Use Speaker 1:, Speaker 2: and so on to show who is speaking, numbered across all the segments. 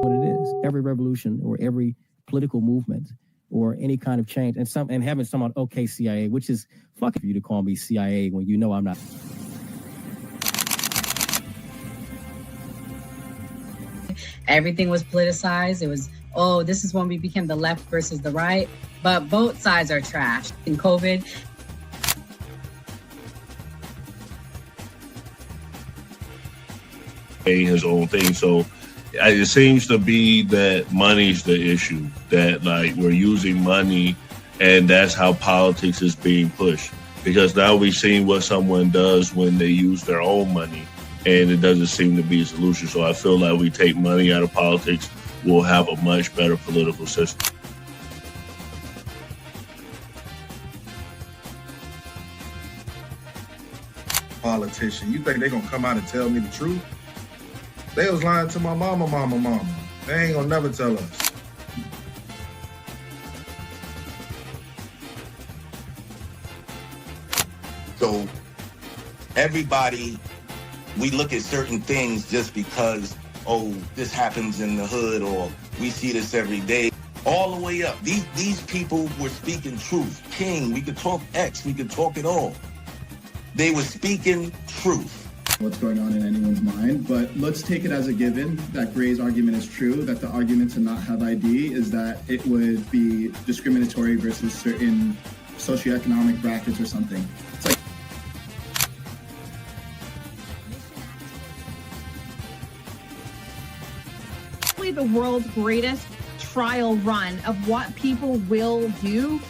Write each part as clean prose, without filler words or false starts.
Speaker 1: what it is. Every revolution or every political movement or any kind of change, and having someone, okay, CIA, which is fucking for you to call me CIA when you know I'm not.
Speaker 2: Everything was politicized. It was, oh, this is when we became the left versus the right. But both sides are trash. In COVID,
Speaker 3: his own thing. So it seems to be that money's the issue, that like we're using money and that's how politics is being pushed. Because now we've seen what someone does when they use their own money and it doesn't seem to be a solution. So I feel like we take money out of politics, we'll have a much better political system.
Speaker 4: Politician, you think they're gonna come out and tell me the truth? They was lying to my mama. They ain't gonna never tell us.
Speaker 5: So everybody, we look at certain things just because, oh, this happens in the hood or we see this every day. All the way up. These people were speaking truth. King, we could talk X, we could talk it all. They were speaking truth.
Speaker 6: What's going on in anyone's mind, but let's take it as a given that Gray's argument is true, that the argument to not have ID is that it would be discriminatory versus certain socioeconomic brackets or something. It's like
Speaker 7: the world's greatest trial run of what people will do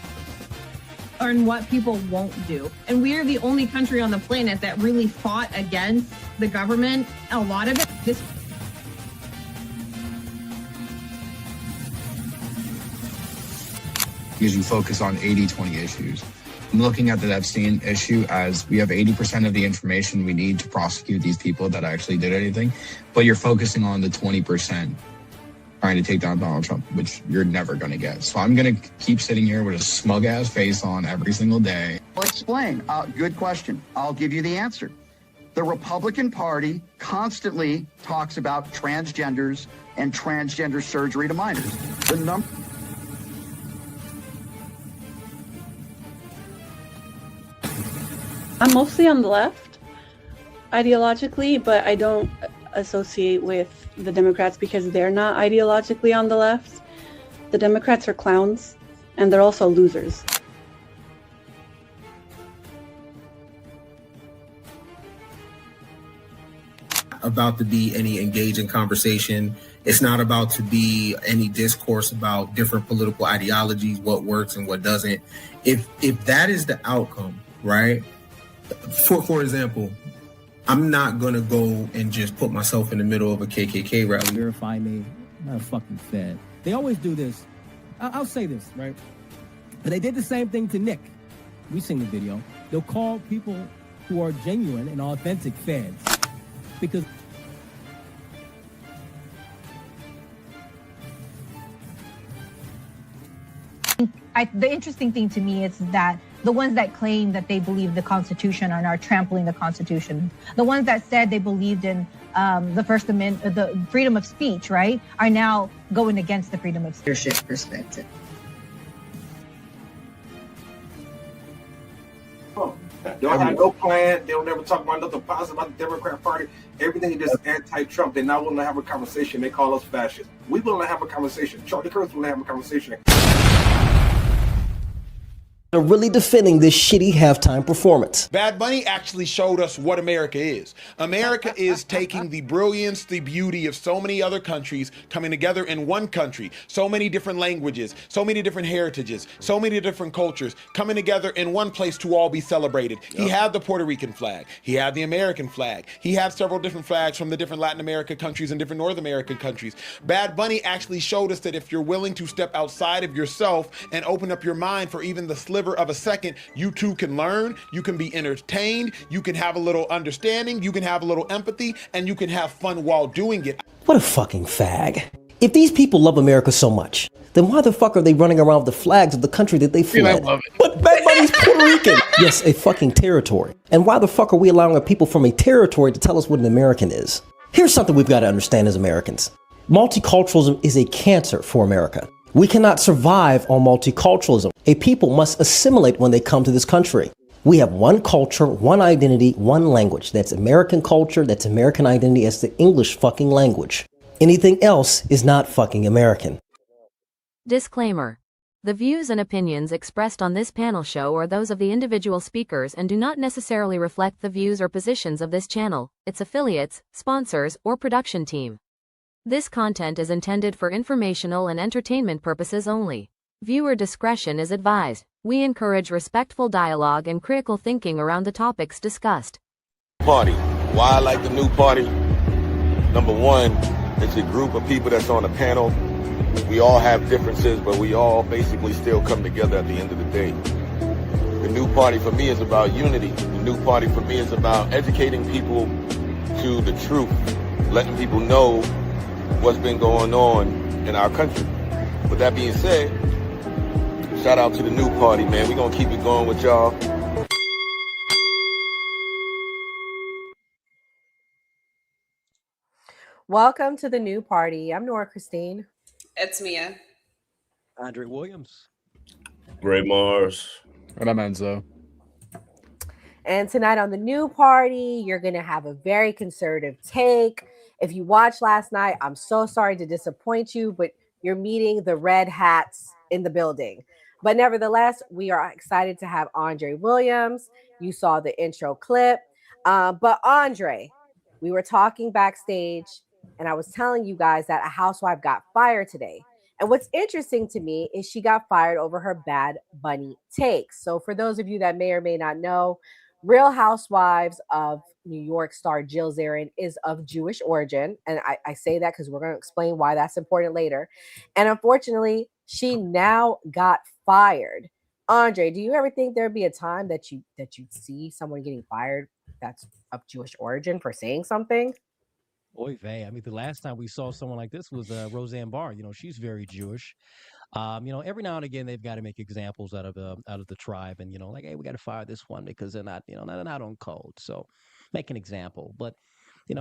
Speaker 7: and what people won't do. And we are the only country on the planet that really fought against the government. A lot of it,
Speaker 8: because you focus on 80-20 issues. I'm looking at the Epstein issue as we have 80% of the information we need to prosecute these people that actually did anything, but you're focusing on the 20% trying to take down Donald Trump, which you're never going to get. So I'm going to keep sitting here with a smug-ass face on every single day.
Speaker 9: I'll explain. Good question. I'll give you the answer. The Republican Party constantly talks about transgenders and transgender surgery to minors.
Speaker 10: I'm mostly on the left, ideologically, but I don't associate with the Democrats because they're not ideologically on the left. The Democrats are clowns, and they're also losers.
Speaker 11: About to be any engaging conversation. It's not about to be any discourse about different political ideologies, what works and what doesn't. If that is the outcome, right? For example, I'm not going to go and just put myself in the middle of a KKK rally.
Speaker 1: Verify me. I'm not a fucking fed. They always do this. I'll say this, right? But they did the same thing to Nick. We've seen the video. They'll call people who are genuine and authentic feds because
Speaker 12: the interesting thing to me is that the ones that claim that they believe the Constitution are now trampling the Constitution. The ones that said they believed in the First Amendment, the freedom of speech, right, are now going against the freedom of speech.
Speaker 2: leadership perspective.
Speaker 13: They don't have no plan. They don't ever talk about nothing positive about the Democrat Party. Everything is just anti-Trump. They're not willing to have a conversation. They call us fascists. We're willing to have a conversation. Charlie Kirk's willing to have a conversation.
Speaker 14: They're really defending this shitty halftime performance.
Speaker 15: Bad Bunny actually showed us what America is. America is taking the brilliance, the beauty of so many other countries coming together in one country. So many different languages, so many different heritages, so many different cultures coming together in one place to all be celebrated. Yep. He had the Puerto Rican flag. He had the American flag. He had several different flags from the different Latin American countries and different North American countries. Bad Bunny actually showed us that if you're willing to step outside of yourself and open up your mind for even the sliver of a second, you too can learn, you can be entertained, you can have a little understanding, you can have a little empathy, and you can have fun while doing it.
Speaker 14: What a fucking fag. If these people love America so much, then why the fuck are they running around with the flags of the country that they fled?
Speaker 11: I love it.
Speaker 14: But Bad Bunny's Puerto Rican. Yes, a fucking territory. And why the fuck are we allowing people from a territory to tell us what an American is? Here's something we've got to understand as Americans. Multiculturalism is a cancer for America. We cannot survive on multiculturalism. A people must assimilate when they come to this country. We have one culture, one identity, one language. That's American culture, that's American identity, that's the English fucking language. Anything else is not fucking American.
Speaker 16: Disclaimer. The views and opinions expressed on this panel show are those of the individual speakers and do not necessarily reflect the views or positions of this channel, its affiliates, sponsors, or production team. This content is intended for informational and entertainment purposes only. Viewer discretion is advised. We encourage respectful dialogue and critical thinking around the topics discussed.
Speaker 17: Party. Why I like the new party? Number one, it's a group of people that's on a panel. We all have differences, but we all basically still come together at the end of the day. The new party for me is about unity. The new party for me is about educating people to the truth, letting people know what's been going on in our country. With that being said, shout out to the new party, man. We're going to keep it going with y'all.
Speaker 18: Welcome to the new party. I'm Nora Christine.
Speaker 19: It's Mia.
Speaker 20: Andre Williams.
Speaker 3: Gray Mars.
Speaker 21: And I'm Enzo.
Speaker 18: And tonight on the new party, you're going to have a very conservative take. If you watched last night, I'm so sorry to disappoint you, but you're meeting the red hats in the building. But nevertheless, we are excited to have Andre Williams. You saw the intro clip. But Andre, we were talking backstage, and I was telling you guys that a housewife got fired today. And what's interesting to me is she got fired over her Bad Bunny takes. So for those of you that may or may not know, Real Housewives of New York star Jill Zarin is of Jewish origin. And I say that because we're going to explain why that's important later. And unfortunately, she now got fired. Andre, do you ever think there'd be a time that you'd see someone getting fired that's of Jewish origin for saying something?
Speaker 20: Oy vey. I mean, the last time we saw someone like this was Roseanne Barr. You know, she's very Jewish. Every now and again they've got to make examples out of the tribe, and like, hey, we got to fire this one because they're not, they're not on code. So make an example. But it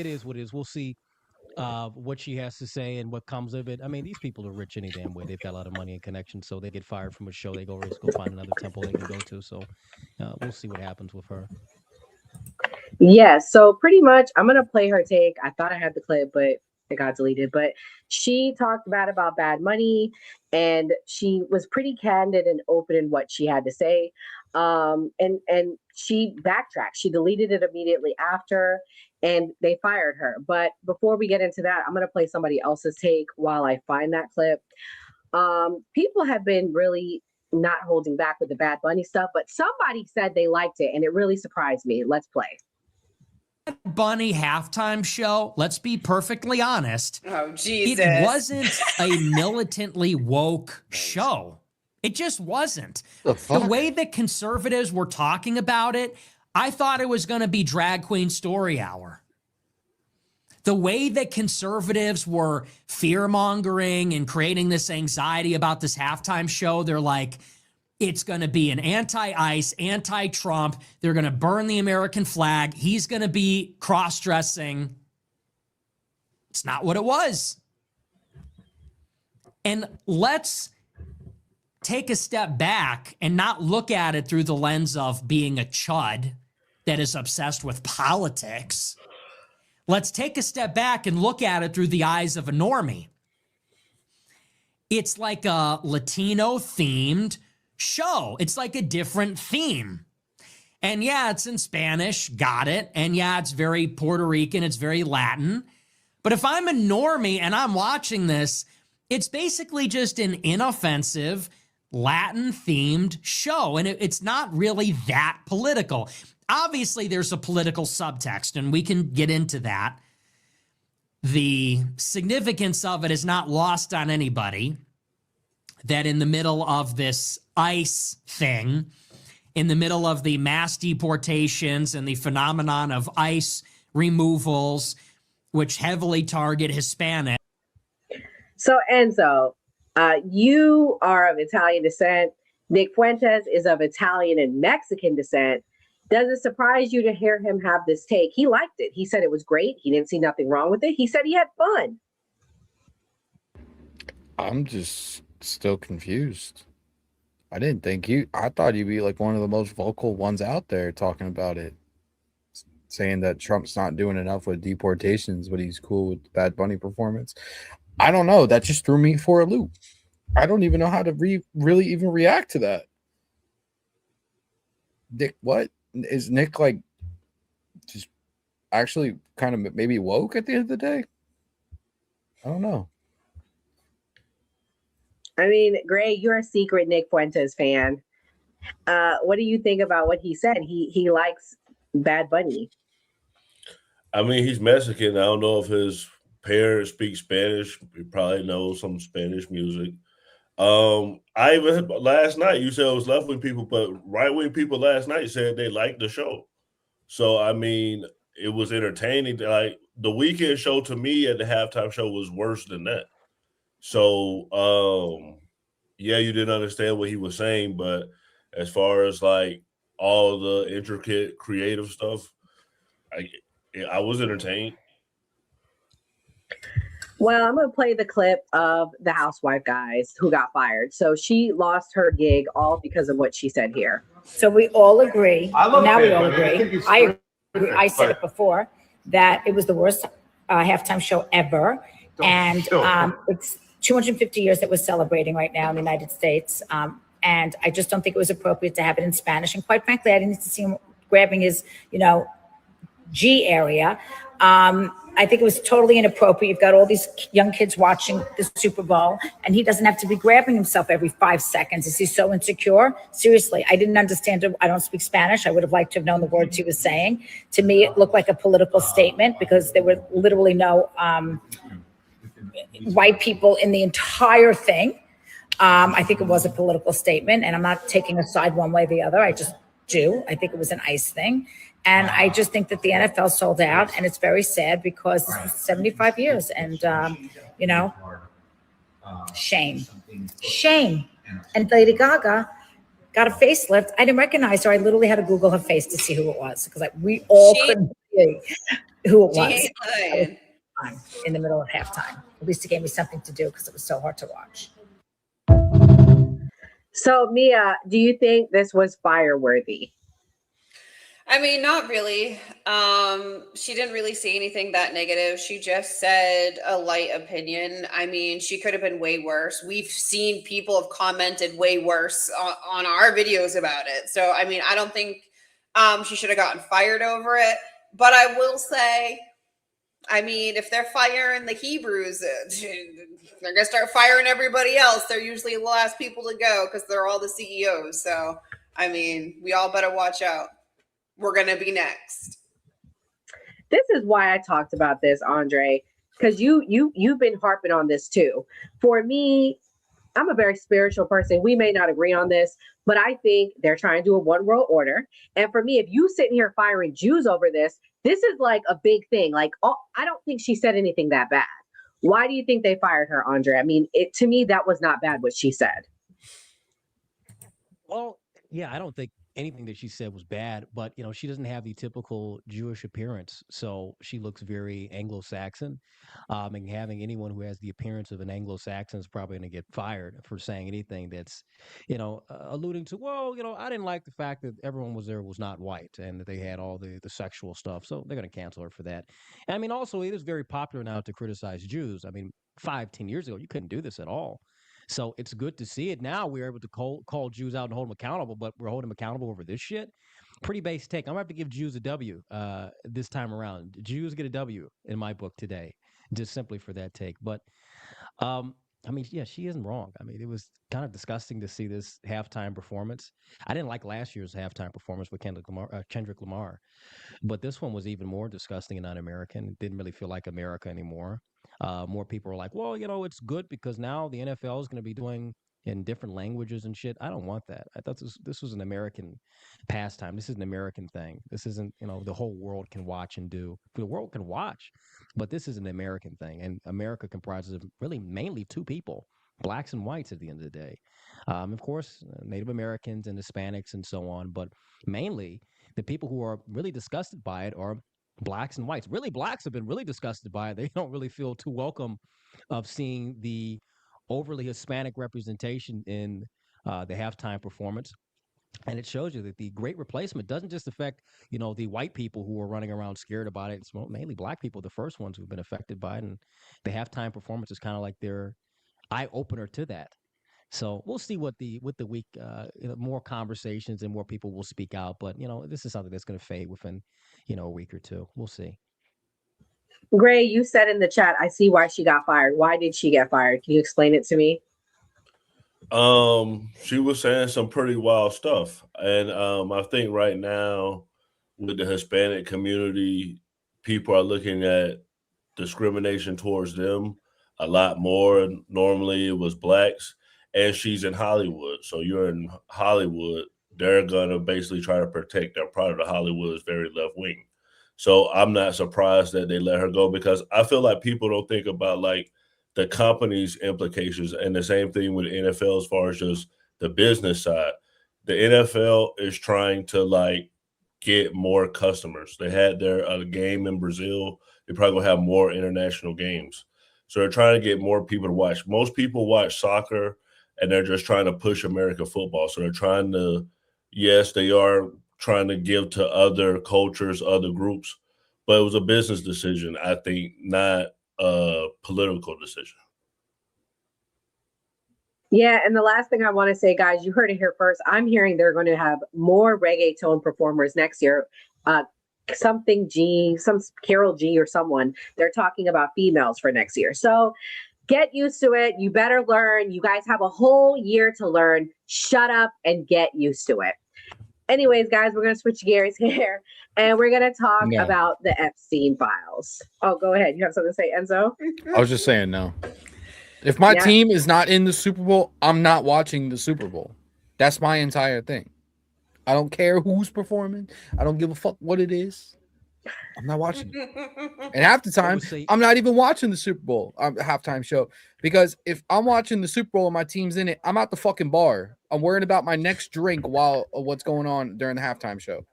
Speaker 20: is what it is. We'll see what she has to say and what comes of it. I mean, these people are rich any damn way. They've got a lot of money and connections, so they get fired from a show. They go find another temple they can go to. So we'll see what happens with her.
Speaker 18: Yeah, so pretty much I'm going to play her take. I thought I had the clip, but it got deleted. But she talked about Bad Money, and she was pretty candid and open in what she had to say. And she backtracked. She deleted it immediately after, and they fired her. But before we get into that, I'm going to play somebody else's take while I find that clip. People have been really not holding back with the Bad Bunny stuff, but somebody said they liked it, and it really surprised me. Let's play.
Speaker 22: Bunny halftime show, let's be perfectly honest.
Speaker 19: Oh, Jesus.
Speaker 22: It wasn't a militantly woke show. It just wasn't. The way that conservatives were talking about it, I thought it was going to be Drag Queen Story Hour. The way that conservatives were fear-mongering and creating this anxiety about this halftime show, they're like, it's going to be an anti-ICE, anti-Trump. They're going to burn the American flag. He's going to be cross-dressing. It's not what it was. And let's take a step back and not look at it through the lens of being a chud that is obsessed with politics. Let's take a step back and look at it through the eyes of a normie. It's like a Latino-themed show. It's like a different theme. And yeah, it's in Spanish, got it. And yeah, it's very Puerto Rican, it's very Latin. But if I'm a normie and I'm watching this, it's basically just an inoffensive Latin-themed show. And it's not really that political. Obviously, there's a political subtext, and we can get into that. The significance of it is not lost on anybody. That in the middle of this ICE thing, in the middle of the mass deportations and the phenomenon of ICE removals, which heavily target Hispanic.
Speaker 18: So, Enzo, you are of Italian descent. Nick Fuentes is of Italian and Mexican descent. Does it surprise you to hear him have this take? He liked it. He said it was great. He didn't see nothing wrong with it. He said he had fun.
Speaker 8: I'm just still confused. I didn't think I thought you'd be like one of the most vocal ones out there talking about it, saying that Trump's not doing enough with deportations, but he's cool with the Bad Bunny performance. I don't know. That just threw me for a loop. I don't even know how to really even react to that. Nick, what? Is Nick like just actually kind of maybe woke at the end of the day? I don't know.
Speaker 18: I mean, Gray, you're a secret Nick Fuentes fan. What do you think about what he said? He likes Bad Bunny.
Speaker 3: I mean, he's Mexican. I don't know if his parents speak Spanish. He probably knows some Spanish music. I even last night you said it was left wing people, but right wing people last night said they liked the show. So I mean, it was entertaining. Like the weekend show to me at the halftime show was worse than that. So yeah, you didn't understand what he was saying, but as far as like all the intricate creative stuff, I was entertained.
Speaker 18: Well, I'm going to play the clip of the housewife guys who got fired. So she lost her gig all because of what she said here.
Speaker 19: So we all agree.
Speaker 18: I love
Speaker 19: now
Speaker 18: Bad
Speaker 19: we all
Speaker 18: Bunny. I think
Speaker 19: agree.
Speaker 18: he's
Speaker 19: I
Speaker 18: great.
Speaker 19: I said it before that it was the worst halftime show ever, and it's 250 years that we're celebrating right now in the United States. And I just don't think it was appropriate to have it in Spanish. And quite frankly, I didn't need to see him grabbing his, G area. I think it was totally inappropriate. You've got all these young kids watching the Super Bowl, and he doesn't have to be grabbing himself every 5 seconds. Is he so insecure? Seriously, I didn't understand it. I don't speak Spanish. I would have liked to have known the words he was saying. To me, it looked like a political statement because there were literally no white people in the entire thing. I think it was a political statement, and I'm not taking a side one way or the other. I just do. I think it was an ICE thing. And I just think that the NFL sold out, and it's very sad because this was 75 years. And, shame. Shame. And Lady Gaga got a facelift. I didn't recognize her. I literally had to Google her face to see who it was because we all couldn't see who it was. In the middle of halftime. At least it gave me something to do because it was so hard to watch.
Speaker 18: So, Mia, do you think this was fire-worthy?
Speaker 21: I mean, not really. She didn't really say anything that negative. She just said a light opinion. I mean, she could have been way worse. We've seen people have commented way worse on our videos about it. So, I mean, I don't think she should have gotten fired over it. But I will say, I mean, if they're firing the Hebrews, they're going to start firing everybody else. They're usually the last people to go because they're all the CEOs. So, I mean, we all better watch out. We're going to be next.
Speaker 18: This is why I talked about this, Andre, because you've been harping on this too. For me, I'm a very spiritual person. We may not agree on this, but I think they're trying to do a one world order. And for me, if you sitting here firing Jews over this is like a big thing. Like, I don't think she said anything that bad. Why do you think they fired her, Andre? I mean, to me, that was not bad what she said.
Speaker 20: Well, yeah, I don't think anything that she said was bad, but she doesn't have the typical Jewish appearance, so she looks very Anglo-Saxon. And having anyone who has the appearance of an Anglo-Saxon is probably going to get fired for saying anything that's, alluding to, well, I didn't like the fact that everyone was there was not white and that they had all the sexual stuff, so they're going to cancel her for that. And I mean, also, it is very popular now to criticize Jews. I mean, 5-10 years ago, you couldn't do this at all. So it's good to see it. Now we're able to call Jews out and hold them accountable, but we're holding them accountable over this shit. Pretty base take. I'm going to have to give Jews a W this time around. Jews get a W in my book today, just simply for that take. But, I mean, yeah, she isn't wrong. I mean, it was kind of disgusting to see this halftime performance. I didn't like last year's halftime performance with Kendrick Lamar, but this one was even more disgusting and un-American. It didn't really feel like America anymore. More people are like, well, it's good because now the NFL is going to be doing in different languages and shit. I don't want that. I thought this was an American pastime. This is an American thing. This isn't, the whole world can watch and do. The world can watch, but this is an American thing. And America comprises of really mainly two people, blacks and whites at the end of the day. Of course, Native Americans and Hispanics and so on, but mainly the people who are really disgusted by it are blacks and whites. Really, blacks have been really disgusted by it. They don't really feel too welcome of seeing the overly Hispanic representation in the halftime performance. And it shows you that the great replacement doesn't just affect, the white people who are running around scared about it. It's mainly black people, the first ones who've been affected by it. And the halftime performance is kind of like their eye opener to that. So we'll see what the week, more conversations and more people will speak out. But, this is something that's going to fade within, a week or two. We'll see.
Speaker 18: Gray, you said in the chat, I see why she got fired. Why did she get fired? Can you explain it to me?
Speaker 3: She was saying some pretty wild stuff. And I think right now with the Hispanic community, people are looking at discrimination towards them a lot more. Normally it was blacks, and she's in Hollywood. So you're in Hollywood, they're going to basically try to protect their product. Hollywood is very left wing. So I'm not surprised that they let her go, because I feel like people don't think about like the company's implications, and the same thing with the NFL as far as just the business side. The NFL is trying to like get more customers. They had their game in Brazil. They probably gonna have more international games. So they're trying to get more people to watch. Most people watch soccer and they're just trying to push American football. So they're trying to, yes, they are trying to give to other cultures, other groups, but it was a business decision, I think, not a political decision.
Speaker 18: Yeah, and the last thing I want to say, guys, you heard it here first. I'm hearing they're going to have more reggaeton performers next year. Something G, some Carol G or someone. They're talking about females for next year. So get used to it. You better learn. You guys have a whole year to learn. Shut up and get used to it. Anyways, guys, we're going to switch gears here, and we're going to talk about the Epstein files. Oh, go ahead. You have something to say, Enzo?
Speaker 4: I was just saying no. If my team is not in the Super Bowl, I'm not watching the Super Bowl. That's my entire thing. I don't care who's performing. I don't give a fuck what it is. I'm not watching it. And half the time, I'm not even watching the Super Bowl halftime show, because if I'm watching the Super Bowl and my team's in it, I'm at the fucking bar. I'm worrying about my next drink while what's going on during the halftime show.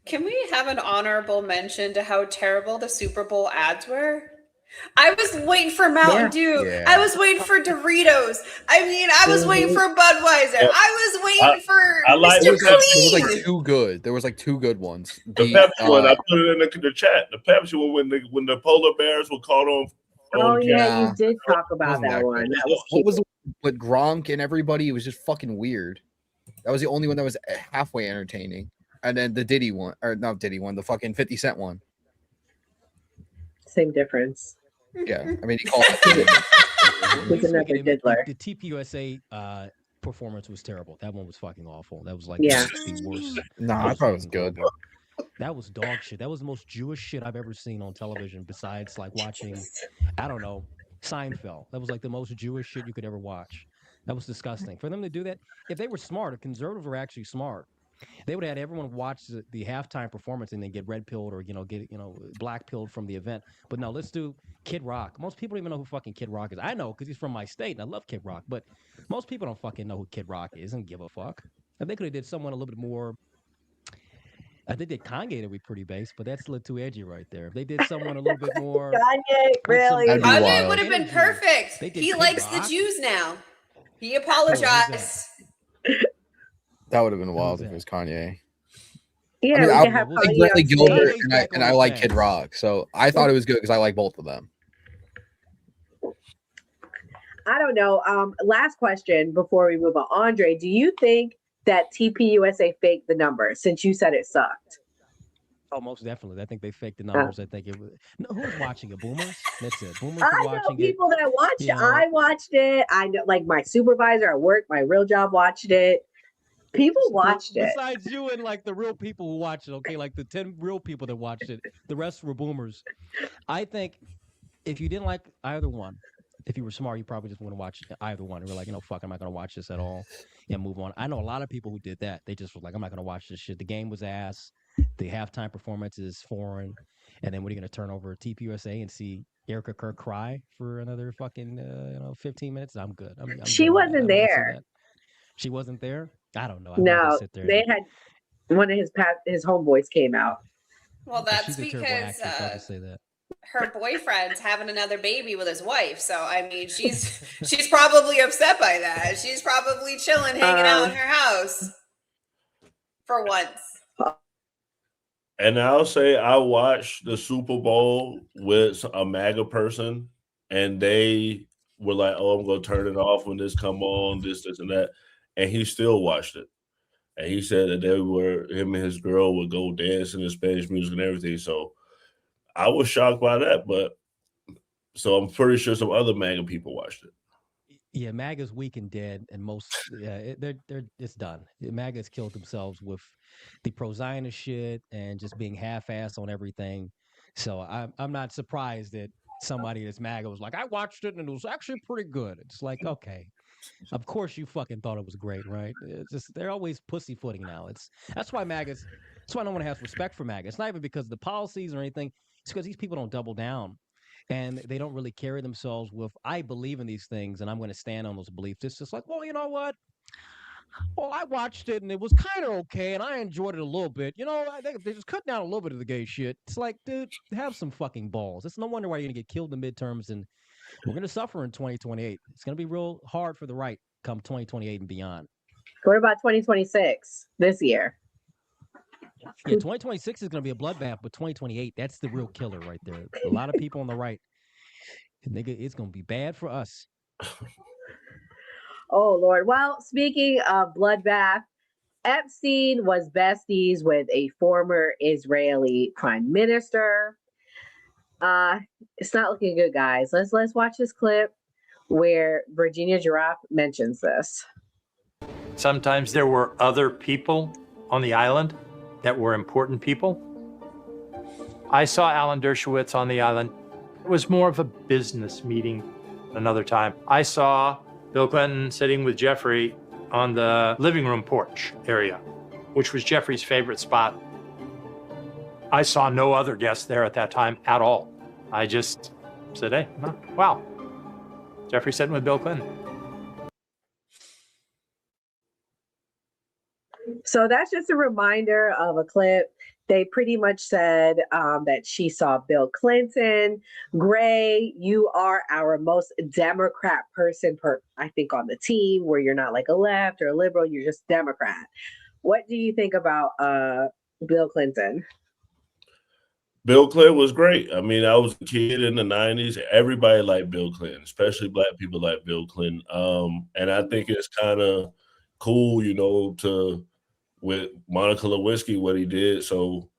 Speaker 21: Can we have an honorable mention to how terrible the Super Bowl ads were? I was waiting for Mountain Dew. Yeah. I was waiting for Doritos. I mean, I was waiting for Budweiser. I was waiting for Mr. Clean.
Speaker 4: There was like two good. There was like two good ones.
Speaker 3: The Pepsi one, I put it in the chat. The Pepsi one when the polar bears were caught on.
Speaker 18: Oh yeah, you did talk about that one. That was
Speaker 4: what was with Gronk and everybody? It was just fucking weird. That was the only one that was halfway entertaining. And then the Diddy one, or not Diddy one, the fucking 50 Cent one.
Speaker 18: Same difference.
Speaker 4: Yeah, I mean, he called it.
Speaker 20: The TPUSA performance was terrible. That one was fucking awful. That was like the worst.
Speaker 4: Nah, I thought it was good.
Speaker 20: That was dog shit. That was the most Jewish shit I've ever seen on television, besides like watching, I don't know, Seinfeld. That was like the most Jewish shit you could ever watch. That was disgusting. For them to do that, if they were smart, if conservatives were actually smart, they would have had everyone watch the halftime performance and then get red pilled or get black pilled from the event. But no, let's do Kid Rock. Most people don't even know who fucking Kid Rock is. I know because he's from my state and I love Kid Rock. But most people don't fucking know who Kid Rock is and give a fuck. If they could have did someone a little bit more. I think that Kanye would be pretty base, but that's a little too edgy right there. If they did someone a little bit more.
Speaker 18: Kanye, really?
Speaker 21: Kanye would have been perfect. He likes the Jews now. He apologized.
Speaker 4: That would have been wild if it was Kanye.
Speaker 18: Yeah,
Speaker 4: I mean, I like Bradley Gilbert and I like Kid Rock, so I thought it was good because I like both of them.
Speaker 18: I don't know. Last question before we move on. Andre, do you think that TPUSA faked the numbers since you said it sucked?
Speaker 20: Oh, most definitely. I think they faked the numbers. I think it was. No, who's watching it? Boomers? That's it. Boomers
Speaker 18: I
Speaker 20: are
Speaker 18: know
Speaker 20: watching
Speaker 18: people
Speaker 20: it.
Speaker 18: that watched it. I watched it. I know, like my supervisor at work, my real job watched it. People watched it.
Speaker 20: Besides you and like the real people who watched it, okay? Like the 10 real people that watched it. The rest were boomers. I think if you didn't like either one, if you were smart, you probably just wouldn't watch either one. And we're like, fuck, I'm not going to watch this at all and move on. I know a lot of people who did that. They just were like, I'm not going to watch this shit. The game was ass. The halftime performance is foreign. And then what are you going to turn over TPUSA and see Erica Kirk cry for another fucking 15 minutes? I'm good.
Speaker 18: She wasn't there.
Speaker 20: She wasn't there? I don't know.
Speaker 18: No, they had one of his homeboys came out.
Speaker 21: Well, that's
Speaker 20: she's a
Speaker 21: because
Speaker 20: terrible actress, I'll just say that.
Speaker 21: her boyfriend's having another baby with his wife. So I mean, she's probably upset by that. She's probably chilling, hanging out in her house for once.
Speaker 3: And I'll say I watched the Super Bowl with a MAGA person, and they were like, "Oh, I'm gonna turn it off when this come on, this, and that," and he still watched it. And he said that him and his girl would go dancing to Spanish music and everything. So I was shocked by that, but so I'm pretty sure some other MAGA people watched it.
Speaker 20: Yeah, MAGA's weak and dead, and most they're it's done. MAGA's killed themselves with the pro-Zionist shit and just being half-assed on everything. So I'm not surprised that somebody that's MAGA was like, I watched it and it was actually pretty good. It's like, okay, of course you fucking thought it was great, right? It's just they're always pussyfooting now. That's why MAGA's. That's why no one has respect for MAGA. It's not even because of the policies or anything. It's because these people don't double down. And they don't really carry themselves with, I believe in these things and I'm going to stand on those beliefs. It's just like, well, you know what? Well, I watched it and it was kind of okay and I enjoyed it a little bit. You know, I think they just cut down a little bit of the gay shit. It's like, dude, have some fucking balls. It's no wonder why you're going to get killed in the midterms and we're going to suffer in 2028. It's going to be real hard for the right come 2028 and beyond.
Speaker 18: What about 2026 this year?
Speaker 20: Yeah, 2026 is going to be a bloodbath, but 2028, that's the real killer right there. A lot of people on the right, nigga, it's going to be bad for us.
Speaker 18: Oh, Lord. Well, speaking of bloodbath, Epstein was besties with a former Israeli prime minister. It's not looking good, guys. Let's watch this clip where Virginia Giraffe mentions this.
Speaker 5: Sometimes there were other people on the island that were important people. I saw Alan Dershowitz on the island. It was more of a business meeting another time. I saw Bill Clinton sitting with Jeffrey on the living room porch area, which was Jeffrey's favorite spot. I saw no other guests there at that time at all. I just said, hey, wow, Jeffrey sitting with Bill Clinton.
Speaker 18: So that's just a reminder of a clip. They pretty much said that she saw Bill Clinton. Gray, you are our most Democrat person, I think, on the team, where you're not like a left or a liberal, you're just Democrat. What do you think about Bill Clinton?
Speaker 3: Bill Clinton was great. I mean, I was a kid in the 90s. Everybody liked Bill Clinton, especially Black people like Bill Clinton. And I think it's kind of cool, you know, with Monica Lewinsky, what he did. So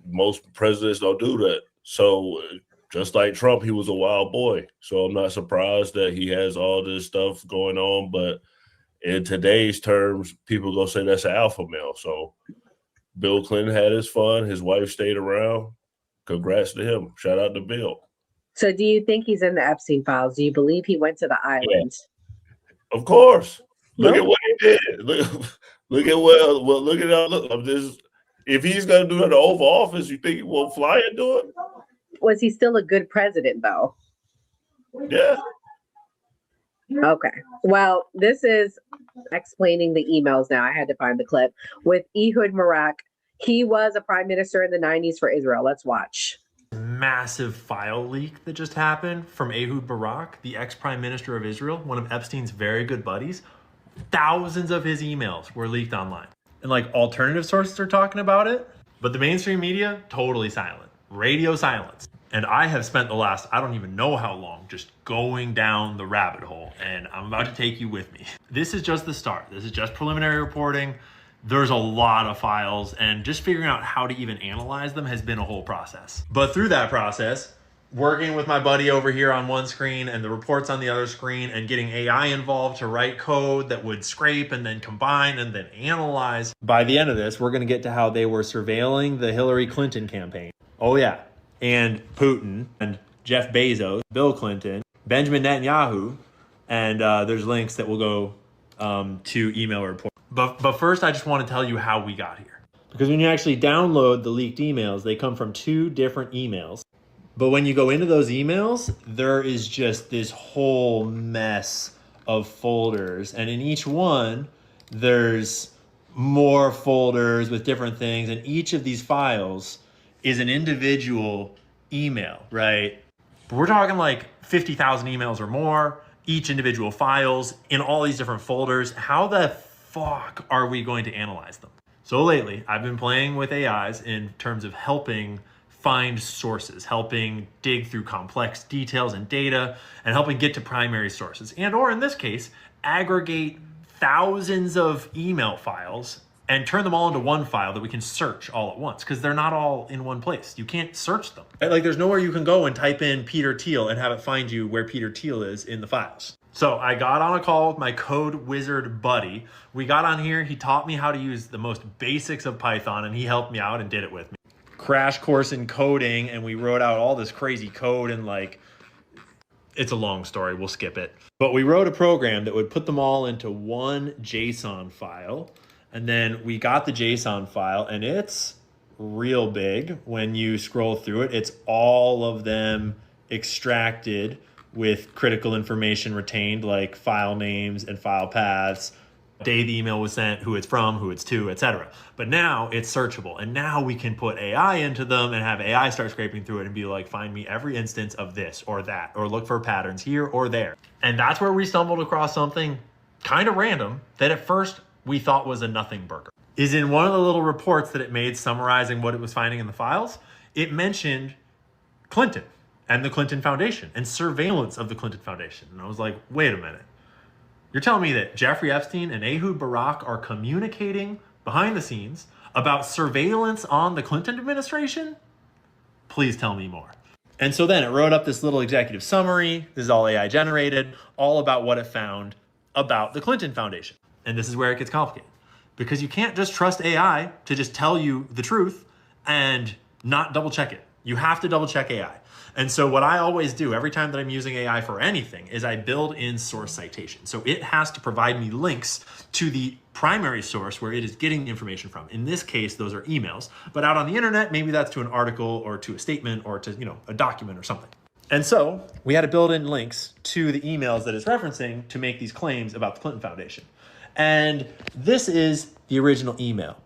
Speaker 3: most presidents don't do that. So just like Trump, he was a wild boy. So I'm not surprised that he has all this stuff going on. But in today's terms, people gonna say that's an alpha male. So Bill Clinton had his fun. His wife stayed around. Congrats to him. Shout out to Bill.
Speaker 18: So do you think he's in the Epstein files? Do you believe he went to the island?
Speaker 3: Yeah. Of course. Look at what he did. Look at look at all. Look, I'm just, if he's gonna do it in the Oval Office, you think he won't fly and do it?
Speaker 18: Was he still a good president, though?
Speaker 3: Yeah.
Speaker 18: Okay. Well, this is explaining the emails now. I had to find the clip with Ehud Barak. He was a prime minister in the 90s for Israel. Let's watch.
Speaker 6: Massive file leak that just happened from Ehud Barak, the ex-prime minister of Israel, one of Epstein's very good buddies. Thousands of his emails were leaked online. And like alternative sources are talking about it, but the mainstream media, totally silent. Radio silence. And I have spent the last, I don't even know how long, just going down the rabbit hole. And I'm about to take you with me. This is just the start. This is just preliminary reporting. There's a lot of files, and just figuring out how to even analyze them has been a whole process. But through that process, working with my buddy over here on one screen and the reports on the other screen, and getting AI involved to write code that would scrape and then combine and then analyze. By the end of this, we're going to get to how they were surveilling the Hillary Clinton campaign. Oh yeah. And Putin and Jeff Bezos, Bill Clinton, Benjamin Netanyahu, and there's links that will go to email report. But first, I just want to tell you how we got here. Because when you actually download the leaked emails, they come from 2 different emails. But when you go into those emails, there is just this whole mess of folders. And in each one, there's more folders with different things. And each of these files is an individual email, right? But we're talking like 50,000 emails or more, each individual files in all these different folders. How the fuck are we going to analyze them? So lately, I've been playing with AIs in terms of helping find sources, helping dig through complex details and data, and helping get to primary sources. And or in this case, aggregate thousands of email files and turn them all into one file that we can search all at once, because they're not all in one place. You can't search them. Like there's nowhere you can go and type in Peter Thiel and have it find you where Peter Thiel is in the files. So I got on a call with my code wizard buddy. We got on here, he taught me how to use the most basics of Python, and he helped me out and did it with me. Crash course in coding, and we wrote out all this crazy code, and like, it's a long story, we'll skip it. But we wrote a program that would put them all into one JSON file, and then we got the JSON file, and it's real big. When you scroll through it, it's all of them extracted with critical information retained, like file names and file paths, day the email was sent, who it's from, who it's to, etc. But now it's searchable, and now we can put AI into them and have AI start scraping through it and be like, find me every instance of this or that, or look for patterns here or there. And that's where we stumbled across something kind of random that at first we thought was a nothing burger. Is in one of the little reports that it made summarizing what it was finding in the files, it mentioned Clinton and the Clinton Foundation and surveillance of the Clinton Foundation. And I was like, wait a minute. You're telling me that Jeffrey Epstein and Ehud Barak are communicating behind the scenes about surveillance on the Clinton administration? Please tell me more. And so then it wrote up this little executive summary. This is all AI generated, all about what it found about the Clinton Foundation. And this is where it gets complicated, because you can't just trust AI to just tell you the truth and not double check it. You have to double check AI. And so what I always do every time that I'm using AI for anything is I build in source citation. So it has to provide me links to the primary source where it is getting the information from. In this case, those are emails. But out on the internet, maybe that's to an article or to a statement or to, a document or something. And so we had to build in links to the emails that it's referencing to make these claims about the Clinton Foundation. And this is the original email.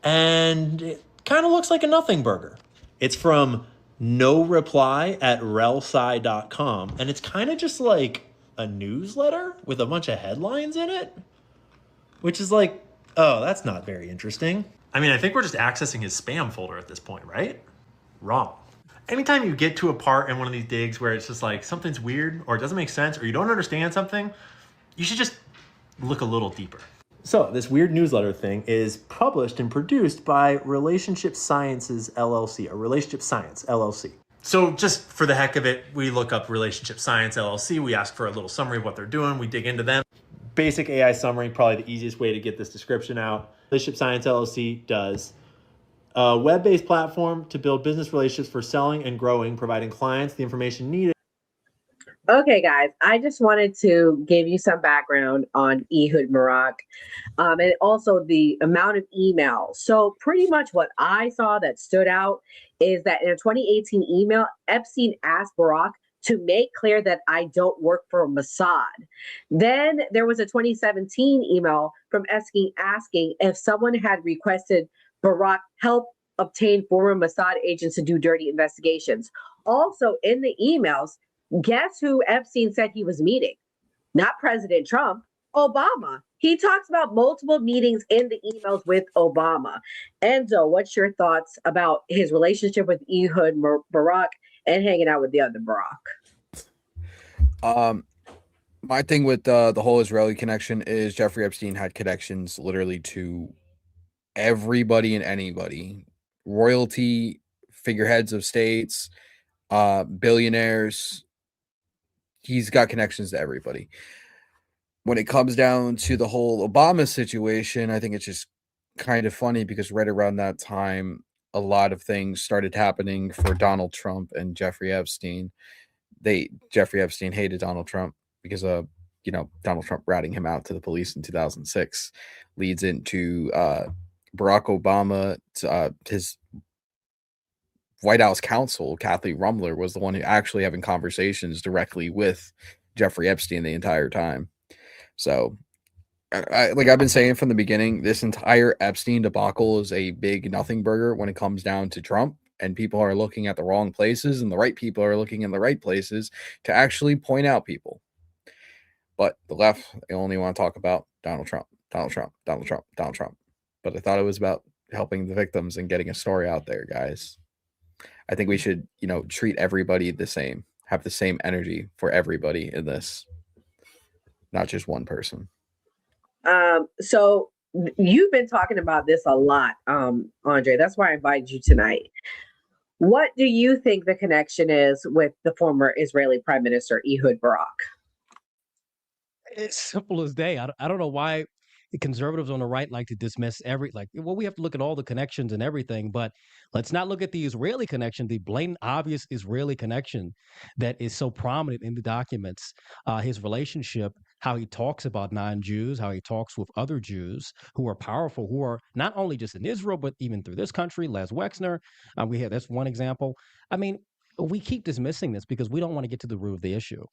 Speaker 6: And it kind of looks like a nothing burger. It's from noreply@relsi.com, and it's kind of just like a newsletter with a bunch of headlines in it, which is like, oh, that's not very interesting. I mean, I think we're just accessing his spam folder at this point, right? Wrong. Anytime you get to a part in one of these digs where it's just like something's weird or it doesn't make sense or you don't understand something, you should just look a little deeper. So this weird newsletter thing is published and produced by Relationship Sciences LLC, or Relationship Science LLC. So just for the heck of it, we look up Relationship Science LLC. We ask for a little summary of what they're doing. We dig into them. Basic AI summary, probably the easiest way to get this description out. Relationship Science LLC does a web-based platform to build business relationships for selling and growing, providing clients the information needed.
Speaker 7: Okay, guys, I just wanted to give you some background on Ehud Barak and also the amount of emails. So pretty much what I saw that stood out is that in a 2018 email, Epstein asked Barak to make clear that I don't work for Mossad. Then there was a 2017 email from Epstein asking if someone had requested Barak help obtain former Mossad agents to do dirty investigations. Also in the emails, guess who Epstein said he was meeting? Not President Trump, Obama. He talks about multiple meetings in the emails with Obama. Enzo, what's your thoughts about his relationship with Ehud Barak and hanging out with the other Barak?
Speaker 4: My thing with the whole Israeli connection is Jeffrey Epstein had connections literally to everybody and anybody. Royalty, figureheads of states, billionaires. He's got connections to everybody. When it comes down to the whole Obama situation, I think it's just kind of funny because right around that time, a lot of things started happening for Donald Trump and Jeffrey Epstein. Jeffrey Epstein hated Donald Trump because of, Donald Trump ratting him out to the police in 2006, leads into Barack Obama, his White House counsel, Kathy Rumler, was the one who actually having conversations directly with Jeffrey Epstein the entire time. So, I've been saying from the beginning, this entire Epstein debacle is a big nothing burger when it comes down to Trump and people are looking at the wrong places, and the right people are looking in the right places to actually point out people. But the left, they only want to talk about Donald Trump, Donald Trump, Donald Trump, Donald Trump. But I thought it was about helping the victims and getting a story out there, guys. I think we should, treat everybody the same, have the same energy for everybody in this, not just one person.
Speaker 7: So you've been talking about this a lot, Andre. That's why I invited you tonight. What do you think the connection is with the former Israeli Prime Minister Ehud Barak?
Speaker 20: It's simple as day. I don't know why the conservatives on the right like to dismiss we have to look at all the connections and everything, but let's not look at the Israeli connection, the blatant, obvious Israeli connection that is so prominent in the documents, his relationship, how he talks about non-Jews, how he talks with other Jews who are powerful, who are not only just in Israel, but even through this country, Les Wexner. That's one example. I mean, we keep dismissing this because we don't want to get to the root of the issue,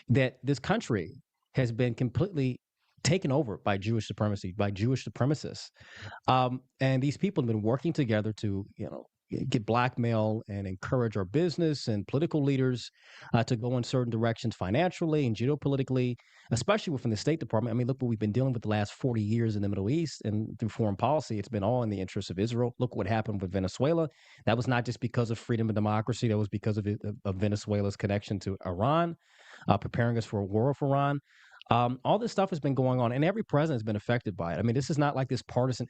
Speaker 20: that this country has been completely taken over by Jewish supremacy, by Jewish supremacists. And these people have been working together to, get blackmail and encourage our business and political leaders to go in certain directions financially and geopolitically, especially within the State Department. I mean, look what we've been dealing with the last 40 years in the Middle East and through foreign policy. It's been all in the interest of Israel. Look what happened with Venezuela. That was not just because of freedom and democracy. That was because of Venezuela's connection to Iran, preparing us for a war with Iran. All this stuff has been going on, and every president has been affected by it. I mean, this is not like this partisan.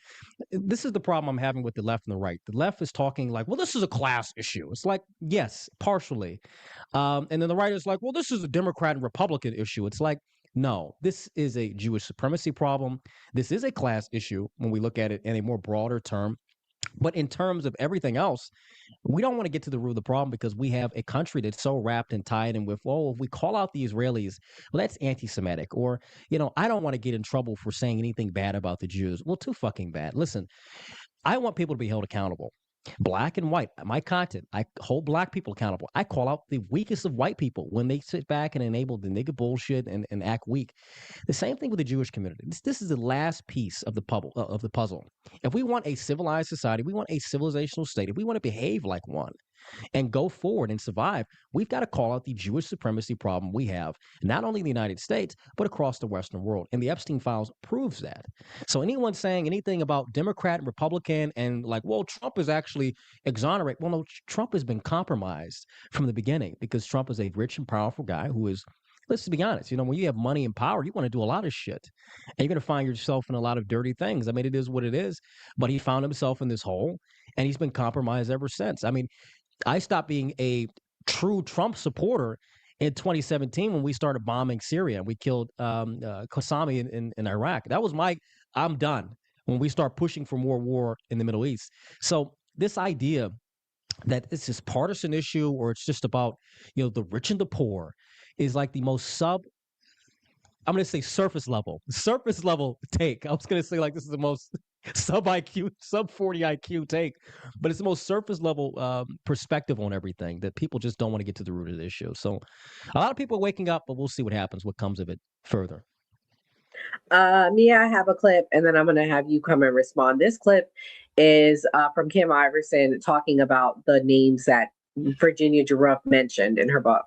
Speaker 20: This is the problem I'm having with the left and the right. The left is talking like, well, this is a class issue. It's like, yes, partially. And then the right is like, well, this is a Democrat and Republican issue. It's like, no, this is a Jewish supremacy problem. This is a class issue when we look at it in a more broader term. But in terms of everything else, we don't want to get to the root of the problem because we have a country that's so wrapped and tied in with, if we call out the Israelis, well, that's anti-Semitic. Or, I don't want to get in trouble for saying anything bad about the Jews. Well, too fucking bad. Listen, I want people to be held accountable. Black and white, my content, I hold black people accountable. I call out the weakest of white people when they sit back and enable the nigga bullshit and act weak. The same thing with the Jewish community. This is the last piece of the puzzle. If we want a civilized society, we want a civilizational state, if we want to behave like one and go forward and survive, we've got to call out the Jewish supremacy problem we have, not only in the United States, but across the Western world. And the Epstein files proves that. So anyone saying anything about Democrat and Republican and like, well, Trump is actually exonerate. Well, no, Trump has been compromised from the beginning because Trump is a rich and powerful guy who is, let's be honest, when you have money and power, you want to do a lot of shit. And you're going to find yourself in a lot of dirty things. I mean, it is what it is. But he found himself in this hole, and he's been compromised ever since. I mean, I stopped being a true Trump supporter in 2017 when we started bombing Syria. We killed Qasemi in Iraq. That was I'm done when we start pushing for more war in the Middle East. So this idea that it's this partisan issue or it's just about, the rich and the poor is like the most I'm going to say surface level take. I was going to say like this is the most sub 40 IQ take, but it's the most surface level perspective on everything that people just don't want to get to the root of the issue. So a lot of people are waking up, but we'll see what happens, what comes of it further.
Speaker 7: Mia, I have a clip, and then I'm going to have you come and respond. This clip is from Kim Iverson talking about the names that Virginia Giuffre mentioned in her book.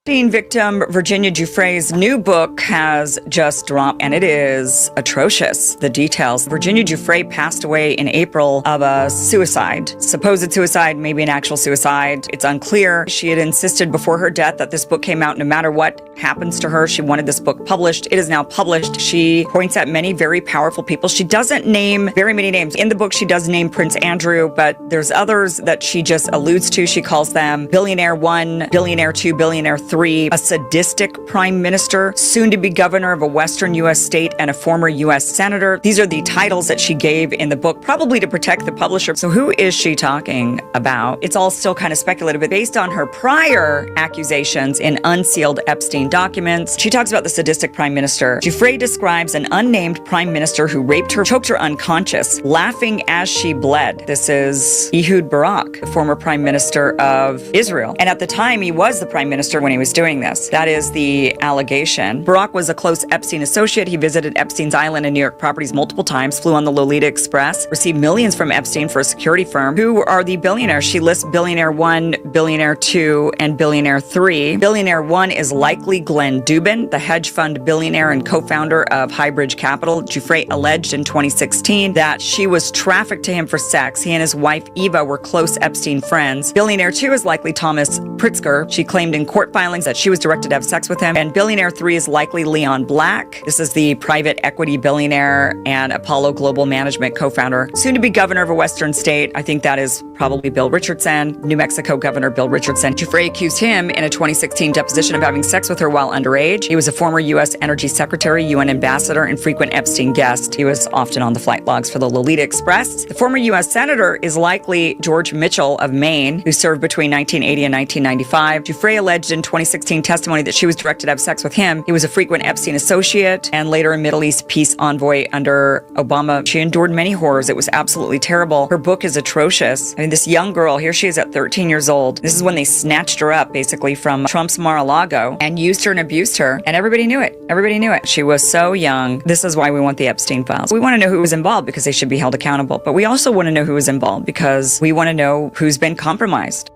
Speaker 9: Victim Virginia Giuffre's new book has just dropped, and it is atrocious. The details. Virginia Giuffre passed away in April of a suicide. Supposed suicide, maybe an actual suicide. It's unclear. She had insisted before her death that this book came out no matter what happens to her. She wanted this book published. It is now published. She points at many very powerful people. She doesn't name very many names. In the book, she does name Prince Andrew, but there's others that she just alludes to. She calls them billionaire 1, billionaire 2, billionaire 3. A sadistic prime minister, soon to be governor of a Western U.S. state, and a former U.S. senator. These are the titles that she gave in the book, probably to protect the publisher. So who is she talking about? It's all still kind of speculative, but based on her prior accusations in unsealed Epstein documents, she talks about the sadistic prime minister. Giuffre describes an unnamed prime minister who raped her, choked her unconscious, laughing as she bled. This is Ehud Barak, the former prime minister of Israel. And at the time, he was the prime minister when he was was doing this. That is the allegation. Barack was a close Epstein associate. He visited Epstein's Island and New York properties multiple times, flew on the Lolita Express, received millions from Epstein for a security firm. Who are the billionaires? She lists billionaire 1, billionaire 2, and billionaire 3. Billionaire 1 is likely Glenn Dubin, the hedge fund billionaire and co-founder of Highbridge Capital. Giuffre alleged in 2016 that she was trafficked to him for sex. He and his wife Eva were close Epstein friends. Billionaire 2 is likely Thomas Pritzker. She claimed in court filings that she was directed to have sex with him. And billionaire 3 is likely Leon Black. This is the private equity billionaire and Apollo Global Management co-founder, soon to be governor of a Western state. I think that is probably Bill Richardson, New Mexico Governor Bill Richardson. Giuffre accused him in a 2016 deposition of having sex with her while underage. He was a former U.S. Energy Secretary, UN ambassador, and frequent Epstein guest. He was often on the flight logs for the Lolita Express. The former U.S. Senator is likely George Mitchell of Maine, who served between 1980 and 1995. Giuffre alleged in 2016 testimony that she was directed to have sex with him. He was a frequent Epstein associate and later a Middle East peace envoy under Obama. She endured many horrors. It was absolutely terrible. Her book is atrocious. I mean, this young girl, here she is at 13 years old. This is when they snatched her up, basically, from Trump's Mar-a-Lago and used her and abused her. And everybody knew it. Everybody knew it. She was so young. This is why we want the Epstein files. We want to know who was involved because they should be held accountable. But we also want to know who was involved because we want to know who's been compromised.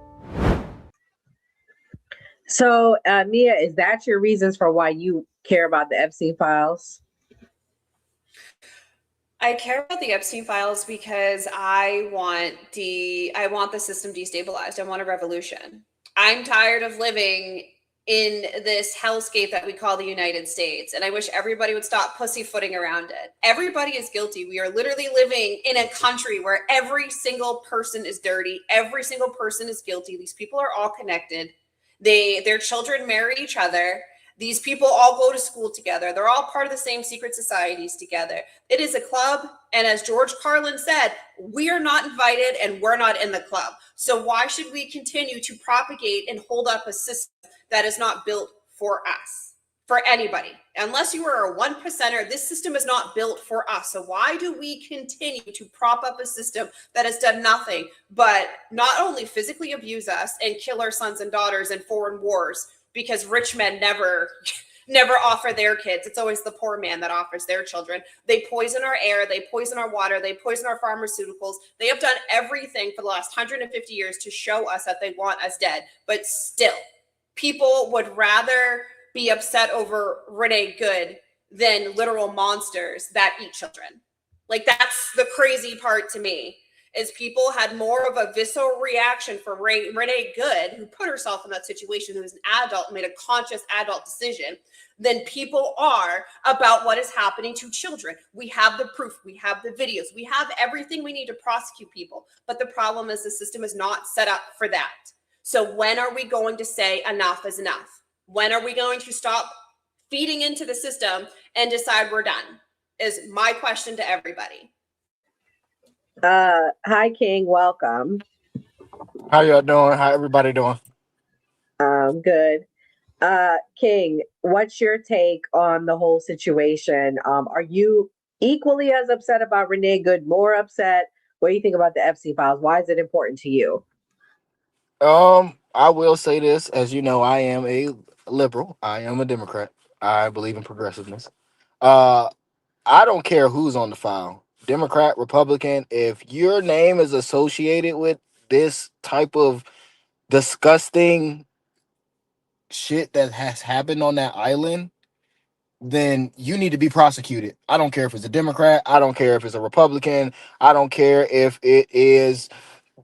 Speaker 7: So, Mia, is that your reasons for why you care about the Epstein files?
Speaker 21: I care about the Epstein files because I want the system destabilized. I want a revolution. I'm tired of living in this hellscape that we call the United States. And I wish everybody would stop pussyfooting around it. Everybody is guilty. We are literally living in a country where every single person is dirty. Every single person is guilty. These people are all connected. Their children marry each other. These people all go to school together. They're all part of the same secret societies together. It is a club. And as George Carlin said, we are not invited and we're not in the club. So why should we continue to propagate and hold up a system that is not built for us, for anybody? Unless you are a 1%er, this system is not built for us. So why do we continue to prop up a system that has done nothing but not only physically abuse us and kill our sons and daughters in foreign wars, because rich men never offer their kids. It's always the poor man that offers their children. They poison our air. They poison our water. They poison our pharmaceuticals. They have done everything for the last 150 years to show us that they want us dead. But still, people would rather be upset over Renee Good than literal monsters that eat children. Like, that's the crazy part to me. Is people had more of a visceral reaction for Renee Good, who put herself in that situation, who was an adult, made a conscious adult decision, than people are about what is happening to children. We have the proof. We have the videos. We have everything we need to prosecute people. But the problem is the system is not set up for that. So when are we going to say enough is enough? When are we going to stop feeding into the system and decide we're done? Is my question to everybody.
Speaker 7: Hi, King. Welcome.
Speaker 1: How y'all doing? How everybody doing?
Speaker 7: Good. King, what's your take on the whole situation? Are you equally as upset about Renee Good, more upset? What do you think about the Epstein files? Why is it important to you?
Speaker 1: I will say this, as you know, I am a liberal. I am a Democrat. I believe in progressiveness. I don't care who's on the file. Democrat, Republican, if your name is associated with this type of disgusting shit that has happened on that island, then you need to be prosecuted. I don't care if it's a Democrat. I don't care if it's a Republican. I don't care if it is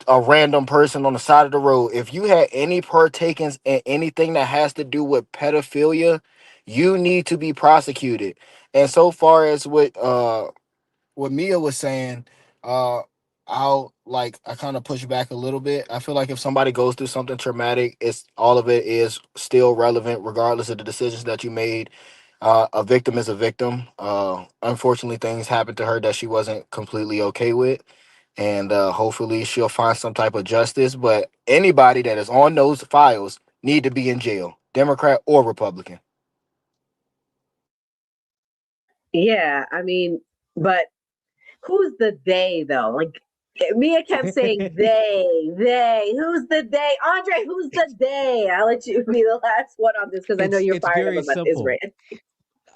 Speaker 1: a random person on the side of the road. If you had any partakings in anything that has to do with pedophilia, you need to be prosecuted. And so far as what Mia was saying, I kind of push back a little bit. I feel like if somebody goes through something traumatic, all of it is still relevant regardless of the decisions that you made. A victim is a victim. Unfortunately, things happened to her that she wasn't completely okay with, and hopefully she'll find some type of justice. But anybody that is on those files need to be in jail, Democrat or Republican.
Speaker 7: Yeah, I mean, but who's the they though? Like, Mia kept saying they. Who's the they? Andre, who's the they? I'll let you be the last one on this because I know you're
Speaker 20: It's
Speaker 7: fired
Speaker 20: very
Speaker 7: up about this,
Speaker 20: simple.
Speaker 7: Rand.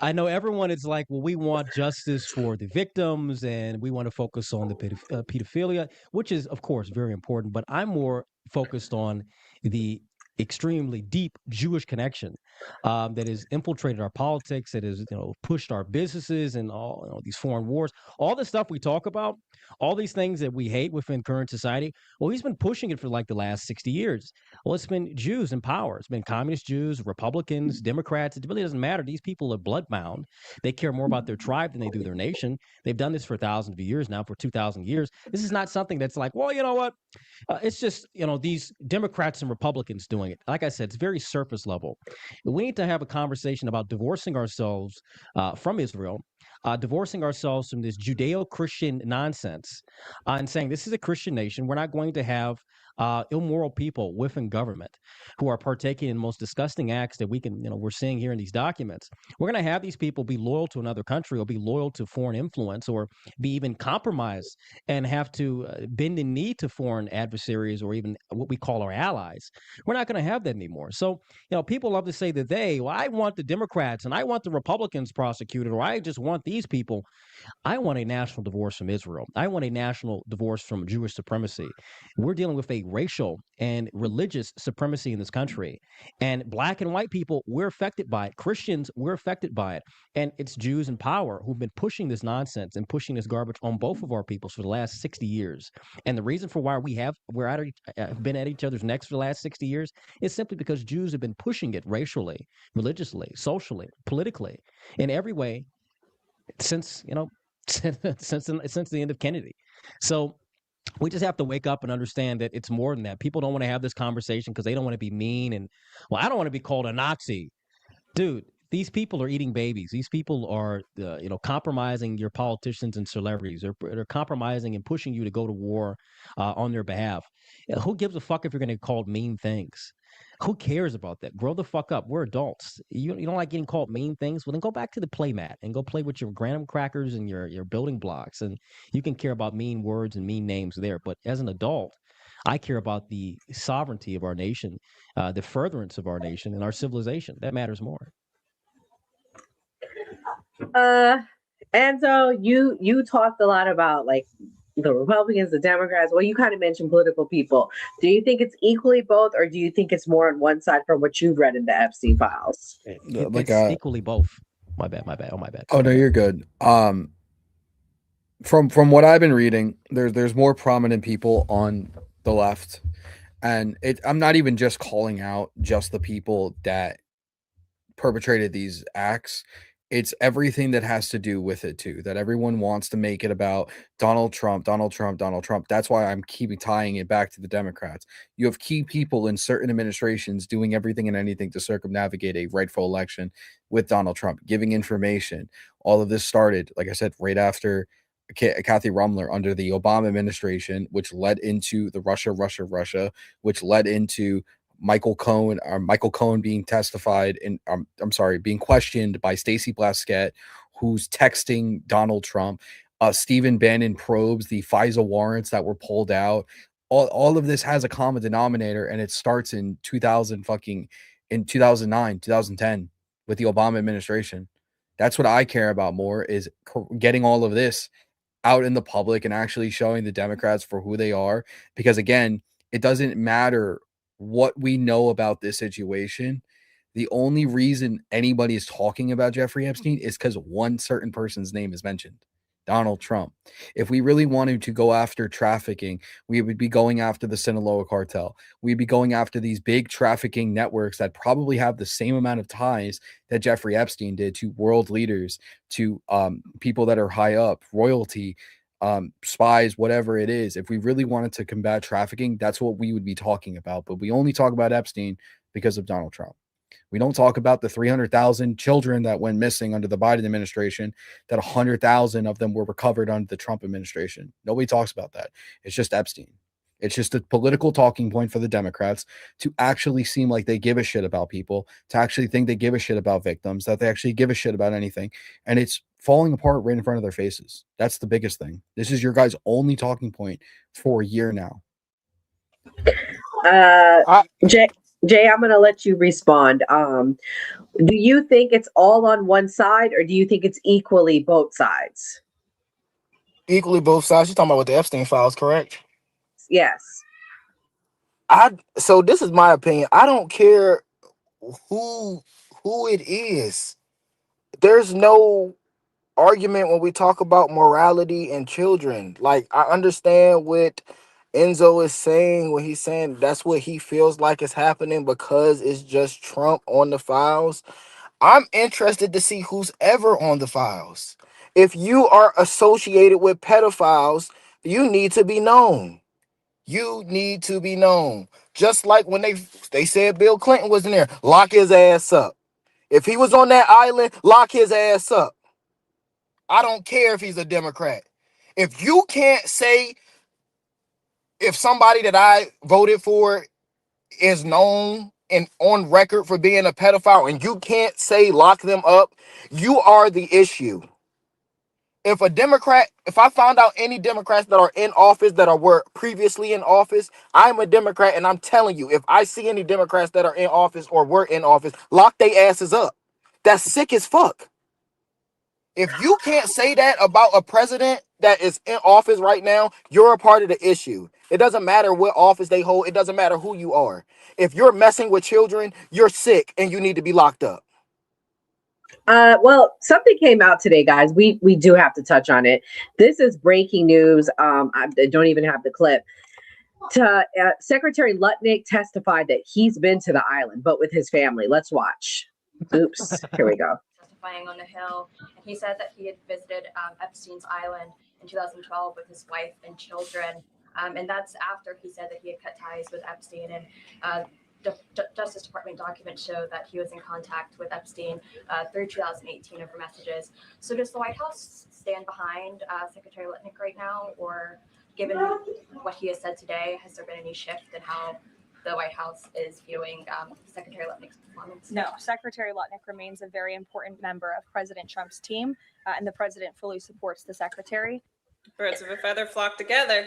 Speaker 20: I know everyone is like, well, we want justice for the victims and we want to focus on the pedophilia, which is, of course, very important. But I'm more focused on the extremely deep Jewish connection that has infiltrated our politics, that has pushed our businesses and all these foreign wars, all the stuff we talk about, all these things that we hate within current society. Well, he's been pushing it for like the last 60 years. Well, it's been Jews in power. It's been communist Jews, Republicans, Democrats. It really doesn't matter. These people are bloodbound. They care more about their tribe than they do their nation. They've done this for thousands of years now, for 2,000 years. This is not something that's like, well, you know what? It's just, these Democrats and Republicans doing it. Like I said, it's very surface level. We need to have a conversation about divorcing ourselves from Israel, divorcing ourselves from this Judeo-Christian nonsense, and saying this is a Christian nation. We're not going to have immoral people within government who are partaking in the most disgusting acts that we're seeing here in these documents. We're going to have these people be loyal to another country or be loyal to foreign influence or be even compromised and have to bend the knee to foreign adversaries or even what we call our allies. We're not going to have that anymore. So, people love to say that I want the Democrats and I want the Republicans prosecuted, or I just want these people. I want a national divorce from Israel. I want a national divorce from Jewish supremacy. We're dealing with a racial and religious supremacy in this country. And black and white people, we're affected by it. Christians, we're affected by it. And it's Jews in power who've been pushing this nonsense and pushing this garbage on both of our peoples for the last 60 years. And the reason for why we've been at each other's necks for the last 60 years is simply because Jews have been pushing it racially, religiously, socially, politically, in every way since the end of Kennedy. So we just have to wake up and understand that it's more than that. People don't want to have this conversation because they don't want to be mean and, I don't want to be called a Nazi. Dude, these people are eating babies. These people are, compromising your politicians and celebrities. They're compromising and pushing you to go to war on their behalf. Who gives a fuck if you're going to be called mean things? Who cares about that? Grow the fuck up. We're adults. You don't like getting called mean things? Well, then go back to the playmat and go play with your graham crackers and your building blocks. And you can care about mean words and mean names there. But as an adult, I care about the sovereignty of our nation, the furtherance of our nation and our civilization. That matters more.
Speaker 7: And so you talked a lot about like the Republicans, the Democrats. Well, you kind of mentioned political people. Do you think it's equally both, or do you think it's more on one side from what you've read in the Epstein files?
Speaker 20: It's equally both. My bad. Oh, my bad.
Speaker 4: Oh no, you're good. From what I've been reading, there's more prominent people on the left, and I'm not even just calling out just the people that perpetrated these acts. It's everything that has to do with it too, that everyone wants to make it about Donald Trump. That's why I'm keeping tying it back to the Democrats. You have key people in certain administrations doing everything and anything to circumnavigate a rightful election with Donald Trump, giving information. All of this started, like I said, right after Kathy Rumler under the Obama administration, which led into the Russia, which led into Michael Cohen being testified and being questioned by Stacey Blasquette, who's texting Donald Trump. Stephen Bannon probes the FISA warrants that were pulled out. All of this has a common denominator, and it starts in 2009, 2010 with the Obama administration. That's what I care about more, is getting all of this out in the public and actually showing the Democrats for who they are. Because again, it doesn't matter what we know about this situation. The only reason anybody is talking about Jeffrey Epstein is because one certain person's name is mentioned, Donald Trump. If we really wanted to go after trafficking, we would be going after the Sinaloa cartel. We'd be going after these big trafficking networks that probably have the same amount of ties that Jeffrey Epstein did to world leaders, to people that are high up, royalty, spies, whatever it is. If we really wanted to combat trafficking, that's what we would be talking about. But we only talk about Epstein because of Donald Trump. We don't talk about the 300,000 children that went missing under the Biden administration, that 100,000 of them were recovered under the Trump administration. Nobody talks about that. It's just Epstein. It's just a political talking point for the Democrats to actually seem like they give a shit about people, to actually think they give a shit about victims, that they actually give a shit about anything. And it's falling apart right in front of their faces. That's the biggest thing. This is your guys' only talking point for a year now.
Speaker 7: Jay, I'm going to let you respond. Do you think it's all on one side, or do you think it's equally both sides?
Speaker 1: Equally both sides. You're talking about with the Epstein files, correct?
Speaker 7: Yes.
Speaker 1: So this is my opinion. I don't care who it is. There's no argument when we talk about morality and children. Like, I understand what Enzo is saying when he's saying that's what he feels like is happening because it's just Trump on the files. I'm interested to see who's ever on the files. If you are associated with pedophiles, you need to be known. You need to be known. Just like when they said Bill Clinton was in there, lock his ass up. If he was on that island, lock his ass up. I don't care if he's a Democrat. If you can't say if somebody that I voted for is known and on record for being a pedophile and you can't say lock them up, you are the issue. If I found out any Democrats that are in office that were previously in office, I'm a Democrat and I'm telling you, if I see any Democrats that are in office or were in office, lock their asses up. That's sick as fuck. If you can't say that about a president that is in office right now, you're a part of the issue. It doesn't matter what office they hold. It doesn't matter who you are. If you're messing with children, you're sick and you need to be locked up.
Speaker 7: Well, something came out today, guys. We do have to touch on it. This is breaking news. I don't even have the clip. Secretary Lutnick testified that he's been to the island, but with his family. Let's watch. Oops. Here we go.
Speaker 10: Testifying on the Hill, and he said that he had visited Epstein's Island in 2012 with his wife and children, and that's after he said that he had cut ties with Epstein. And Justice Department documents show that he was in contact with Epstein through 2018 over messages. So does the White House stand behind Secretary Lutnick right now, or given what he has said today, has there been any shift in how the White House is viewing Secretary Lutnick's performance?
Speaker 12: No, Secretary Lutnick remains a very important member of President Trump's team, and the president fully supports the secretary.
Speaker 21: Birds of a feather flock together.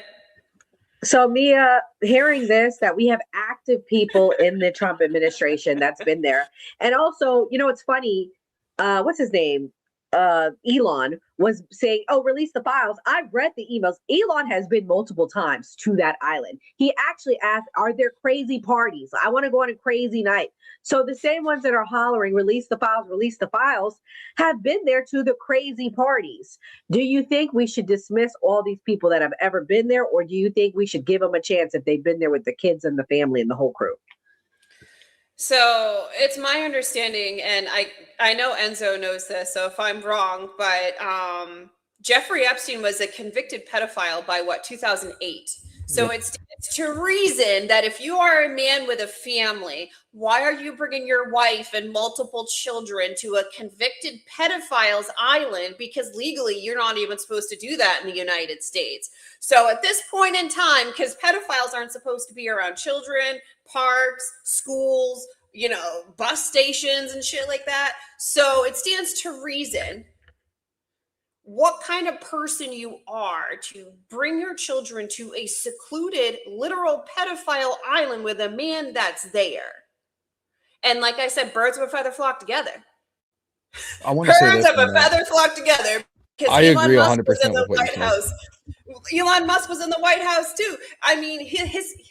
Speaker 7: So, Mia, hearing this, that we have active people in the Trump administration that's been there. And also, you know, it's funny, what's his name? Elon was saying, oh, release the files. I've read the emails. Elon has been multiple times to that island. He actually asked, are there crazy parties? I want to go on a crazy night. So the same ones that are hollering, release the files, have been there to the crazy parties. Do you think we should dismiss all these people that have ever been there? Or do you think we should give them a chance if they've been there with the kids and the family and the whole crew?
Speaker 21: So it's my understanding, and I know Enzo knows this, so if I'm wrong, but Jeffrey Epstein was a convicted pedophile by 2008. So it's to reason that if you are a man with a family, why are you bringing your wife and multiple children to a convicted pedophile's island? Because legally, you're not even supposed to do that in the United States. So at this point in time, because pedophiles aren't supposed to be around children, parks, schools, you know, bus stations and shit like that. So it stands to reason what kind of person you are to bring your children to a secluded, literal pedophile island with a man that's there. And like I said, birds of a feather flock together.
Speaker 4: I want to say
Speaker 21: Birds
Speaker 4: this,
Speaker 21: of a feather flock together.
Speaker 4: I agree 100%
Speaker 21: was in the
Speaker 4: with what
Speaker 21: White
Speaker 4: you said.
Speaker 21: House. Elon Musk was in the White House too. I mean,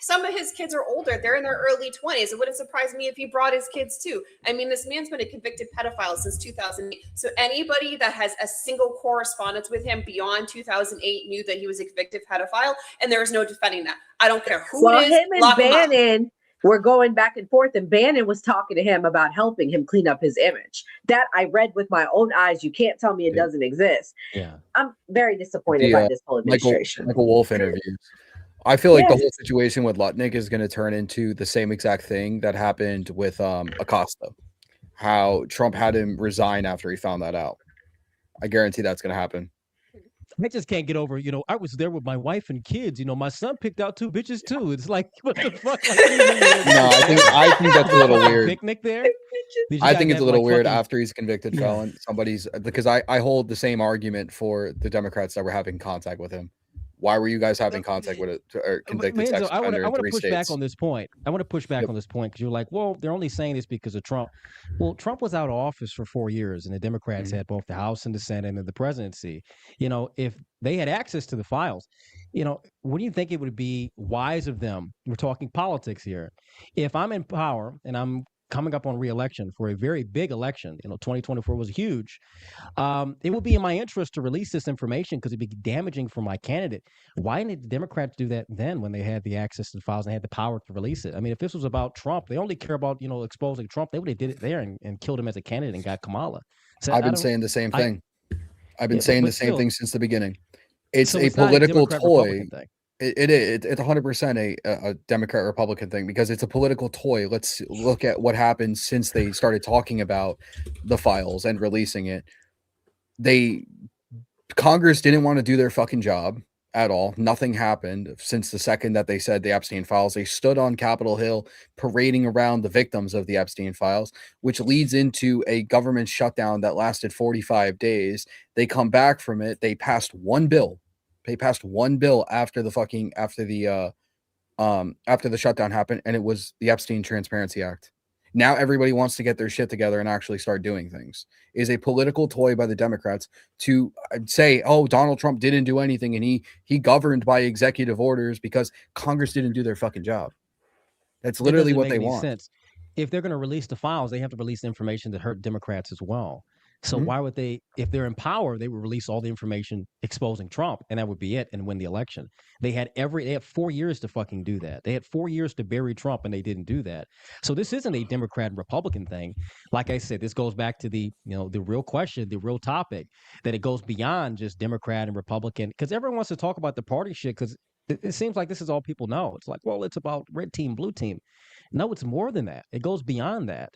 Speaker 21: some of his kids are older. They're in their early 20s. It wouldn't surprise me if he brought his kids too. I mean, this man's been a convicted pedophile since 2008. So anybody that has a single correspondence with him beyond 2008 knew that he was a convicted pedophile, and there is no defending that. I don't care who it is.
Speaker 7: Him and
Speaker 21: lock him up.
Speaker 7: Bannon were going back and forth, and Bannon was talking to him about helping him clean up his image. That I read with my own eyes. You can't tell me it doesn't exist.
Speaker 4: Yeah.
Speaker 7: I'm very disappointed by this whole administration.
Speaker 4: Michael Wolff interviews. I feel like the
Speaker 7: Yes.
Speaker 4: whole situation with Lutnick is going to turn into the same exact thing that happened with Acosta. How Trump had him resign after he found that out. I guarantee that's going to happen.
Speaker 20: I just can't get over, I was there with my wife and kids. My son picked out 2 bitches too. It's like, what the fuck? Like, what do you mean you
Speaker 2: No, I think that's a little weird.
Speaker 20: picnic there?
Speaker 2: I think it's a little weird
Speaker 20: fucking,
Speaker 2: after he's convicted felon. Somebody's because I hold the same argument for the Democrats that were having contact with him. Why were you guys having contact with a convicted sex offender in 3
Speaker 20: push
Speaker 2: states?
Speaker 20: back on this point. I want to push back on this point because you're like, well, they're only saying this because of Trump. Well, Trump was out of office for 4 years, and the Democrats had both the House and the Senate and the presidency. If they had access to the files, what do you think it would be wise of them? We're talking politics here. If I'm in power and I'm coming up on re-election for a very big election, 2024 was huge. It would be in my interest to release this information because it'd be damaging for my candidate. Why didn't the Democrats do that then when they had the access to the files and had the power to release it? I mean, if this was about Trump, they only care about, exposing Trump. They would have did it there and killed him as a candidate and got Kamala. So
Speaker 2: I've been saying the same thing. I've been saying the same thing since the beginning. It's a political toy. It's 100% a Democrat Republican thing because it's a political toy. Let's look at what happened since they started talking about the files and releasing it. Congress didn't want to do their fucking job at all. Nothing happened since the second that they said the Epstein files. They stood on Capitol Hill parading around the victims of the Epstein files, which leads into a government shutdown that lasted 45 days. They come back from it. They passed one bill. They passed one bill after the shutdown happened, and it was the Epstein Transparency Act. Now everybody wants to get their shit together and actually start doing things. It is a political toy by the Democrats to say, oh, Donald Trump didn't do anything and he governed by executive orders because Congress didn't do their fucking job. That's literally what they want.
Speaker 20: Sense. If they're going to release the files, they have to release information that hurt Democrats as well. So why would they, if they're in power, they would release all the information exposing Trump and that would be it and win the election. They had 4 years to fucking do that. They had 4 years to bury Trump and they didn't do that. So this isn't a Democrat and Republican thing. Like I said, this goes back to the real question, the real topic, that it goes beyond just Democrat and Republican because everyone wants to talk about the party shit because it seems like this is all people know. It's like, well, it's about red team, blue team. No, it's more than that. It goes beyond that.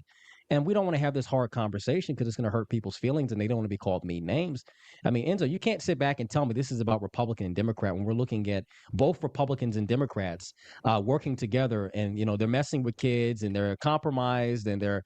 Speaker 20: And we don't want to have this hard conversation because it's going to hurt people's feelings and they don't want to be called mean names. I mean, Enzo, you can't sit back and tell me this is about Republican and Democrat when we're looking at both Republicans and Democrats working together and, they're messing with kids and they're compromised and they're,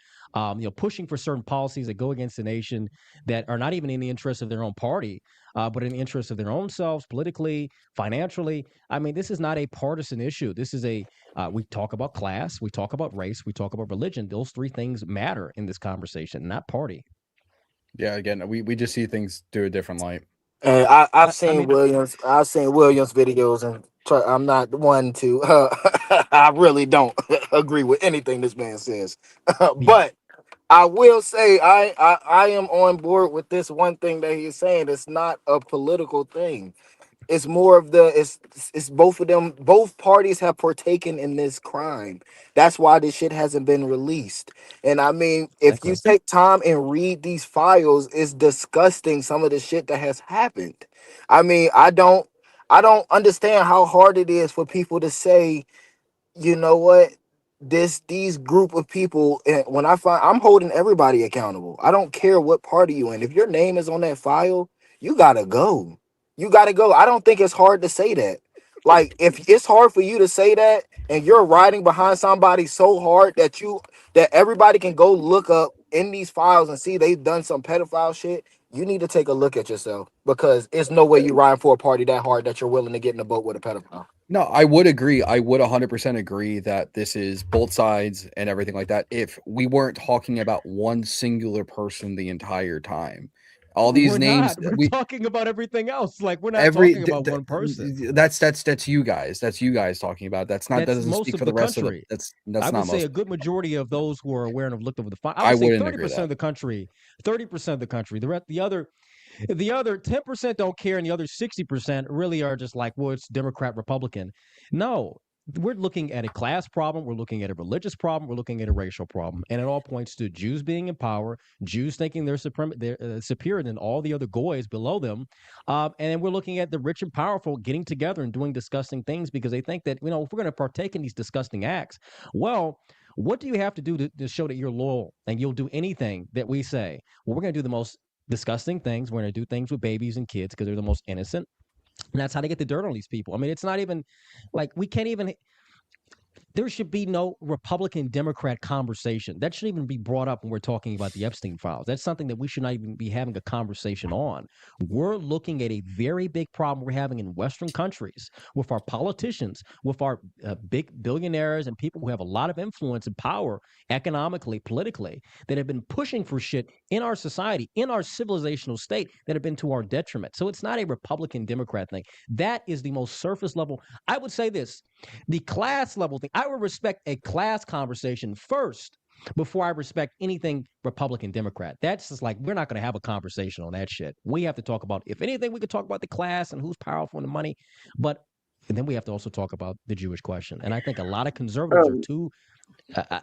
Speaker 20: pushing for certain policies that go against the nation that are not even in the interest of their own party, but in the interest of their own selves, politically, financially. I mean, this is not a partisan issue. This is we talk about class, we talk about race, we talk about religion. Those 3 things matter in this conversation, not party.
Speaker 2: Yeah, again, we just see things through a different light.
Speaker 1: And I've seen Williams videos, and I'm not the one to. I really don't agree with anything this man says, but I will say I am on board with this one thing that he's saying. It's not a political thing. It's more of it's both of them. Both parties have partaken in this crime. That's why this shit hasn't been released. And I mean, if you take time and read these files, it's disgusting some of the shit that has happened. I mean, I don't understand how hard it is for people to say, you know what, these group of people, and when I'm holding everybody accountable. I don't care what party you in. If your name is on that file, you gotta go. You gotta go. I don't think it's hard to say that. Like, if it's hard for you to say that and you're riding behind somebody so hard that everybody can go look up in these files and see they've done some pedophile shit, you need to take a look at yourself, because it's no way you riding for a party that hard that you're willing to get in a boat with a pedophile.
Speaker 2: No, I would agree. I would 100% agree that this is both sides and everything like that. If we weren't talking about one singular person the entire time, all these names,
Speaker 20: we're talking about everything else. Like, we're not talking about one person.
Speaker 2: That's you guys. That's you guys talking about. That doesn't speak for the rest of it. That's
Speaker 20: I
Speaker 2: not
Speaker 20: would say
Speaker 2: most.
Speaker 20: a good majority of those who are aware and have looked over the file.
Speaker 2: I
Speaker 20: would say
Speaker 2: wouldn't agree
Speaker 20: 30% of the country, 30% of the country. The other 10% don't care, and the other 60% really are just like, well, it's Democrat, Republican. No. We're looking at a class problem. We're looking at a religious problem. We're looking at a racial problem. And it all points to Jews being in power, Jews thinking they're superior than all the other goys below them. And then we're looking at the rich and powerful getting together and doing disgusting things because they think that, if we're going to partake in these disgusting acts, well, what do you have to do to show that you're loyal and you'll do anything that we say? Well, we're going to do the most disgusting things. We're going to do things with babies and kids because they're the most innocent. And that's how they get the dirt on these people. I mean, it's not even like we can't even. There should be no Republican Democrat conversation. That shouldn't even be brought up when we're talking about the Epstein files. That's something that we should not even be having a conversation on. We're looking at a very big problem we're having in Western countries with our politicians, with our big billionaires and people who have a lot of influence and power economically, politically, that have been pushing for shit in our society, in our civilizational state that have been to our detriment. So it's not a Republican Democrat thing. That is the most surface level. I would say this, the class level thing. I would respect a class conversation first before I respect anything Republican Democrat. That's just like, we're not going to have a conversation on that shit. We have to talk about, if anything, we could talk about the class and who's powerful and the money, but and then we have to also talk about the Jewish question. And I think a lot of conservatives are too.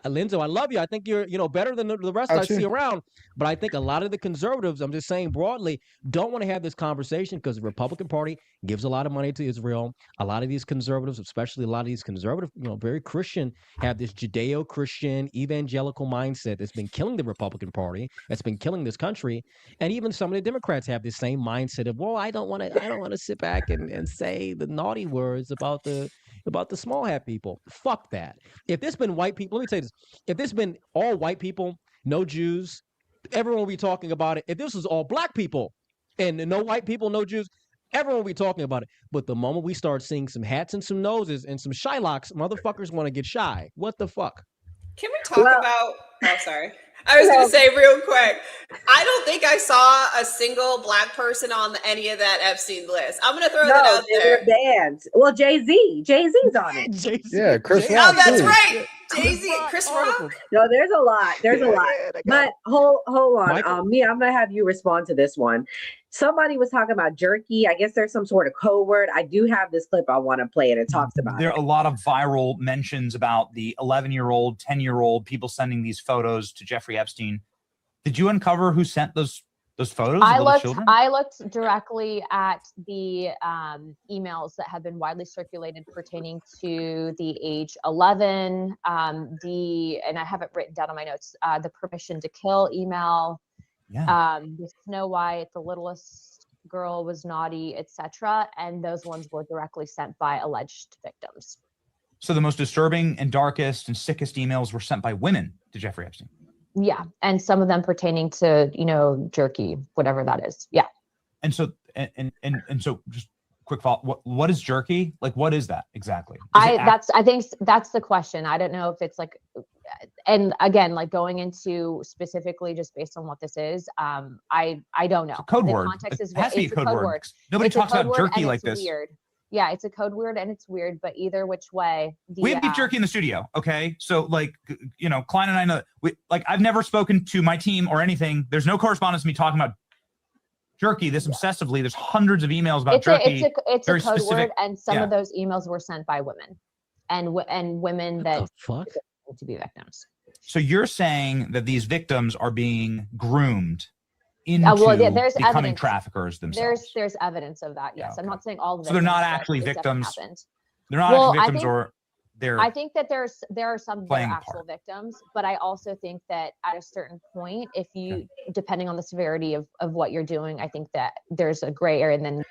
Speaker 20: Linzo, I love you. I think you're, better than the rest I see around. But I think a lot of the conservatives, I'm just saying broadly, don't want to have this conversation because the Republican Party gives a lot of money to Israel. A lot of these conservatives, especially a lot of these conservative, very Christian, have this Judeo-Christian evangelical mindset that's been killing the Republican Party, that's been killing this country. And even some of the Democrats have this same mindset of, well, I don't want to sit back and say the naughty words about the small hat people. Fuck that. If this been white people, let me tell you this. If this been all white people, no Jews, everyone will be talking about it. If this was all black people and no white people, no Jews, everyone will be talking about it. But the moment we start seeing some hats and some noses and some Shylocks, motherfuckers want to get shy. What the fuck?
Speaker 21: Can we talk about... Oh, sorry. I was going to say real quick, I don't think I saw a single black person on any of that Epstein list. I'm going to throw that out there.
Speaker 7: They're banned. Well, Jay-Z's on it.
Speaker 20: Jay-Z.
Speaker 1: Yeah, Chris
Speaker 21: Oh,
Speaker 1: Rock.
Speaker 21: that's
Speaker 1: too.
Speaker 21: right. Jay-Z, Chris Rock.
Speaker 7: No, there's a lot. But hold on.
Speaker 20: Michael.
Speaker 7: Mia, I'm going to have you respond to this one. Somebody was talking about jerky. I guess there's some sort of code word. I do have this clip I want to play, and it talks about
Speaker 13: There
Speaker 7: it.
Speaker 13: are a lot of viral mentions about the 11-year-old, 10-year-old, people sending these photos to Jeffrey Epstein. Did you uncover who sent those photos of little children?
Speaker 15: I looked directly at the emails that have been widely circulated pertaining to the age 11, and I have it written down on my notes, the permission to kill email.
Speaker 13: Yeah.
Speaker 15: The Snow White, the littlest girl was naughty, etc. And those ones were directly sent by alleged victims.
Speaker 13: So the most disturbing and darkest and sickest emails were sent by women to Jeffrey Epstein.
Speaker 15: Yeah, and some of them pertaining to jerky, whatever that is. Yeah.
Speaker 13: And so and so just quick follow. What is jerky? Like, what is that exactly?
Speaker 15: I think that's the question. I don't know if it's like, and again, like going into specifically just based on what this is, I don't know.
Speaker 13: It's a code
Speaker 15: the
Speaker 13: word.
Speaker 15: Context is
Speaker 13: It has to be a code word. Nobody
Speaker 15: It's a
Speaker 13: talks
Speaker 15: code
Speaker 13: about
Speaker 15: word
Speaker 13: jerky
Speaker 15: and
Speaker 13: like
Speaker 15: it's
Speaker 13: this.
Speaker 15: Weird. Yeah, it's a code word and it's weird, but either which way,
Speaker 13: We have beef jerky in the studio, okay? So, like, Klein and I know, I've never spoken to my team or anything. There's no correspondence to me talking about jerky this obsessively. There's hundreds of emails about jerky.
Speaker 15: It's a
Speaker 13: very
Speaker 15: code
Speaker 13: specific-
Speaker 15: word, and some
Speaker 13: yeah.
Speaker 15: of those emails were sent by women, and women that to be victims.
Speaker 13: So you're saying that these victims are being groomed into
Speaker 15: there's
Speaker 13: becoming
Speaker 15: evidence.
Speaker 13: traffickers themselves.
Speaker 15: There's evidence of that. Yes, I'm not saying all of
Speaker 13: So they're not
Speaker 15: victims, but
Speaker 13: actually
Speaker 15: it definitely
Speaker 13: victims.
Speaker 15: happened.
Speaker 13: They're not
Speaker 15: Well,
Speaker 13: actually
Speaker 15: I
Speaker 13: victims,
Speaker 15: think-
Speaker 13: or they're.
Speaker 15: I think that there are some that
Speaker 13: playing
Speaker 15: are
Speaker 13: a
Speaker 15: actual victims, but I also think that at a certain point, if you, depending on the severity of what you're doing, I think that there's a gray area. And then,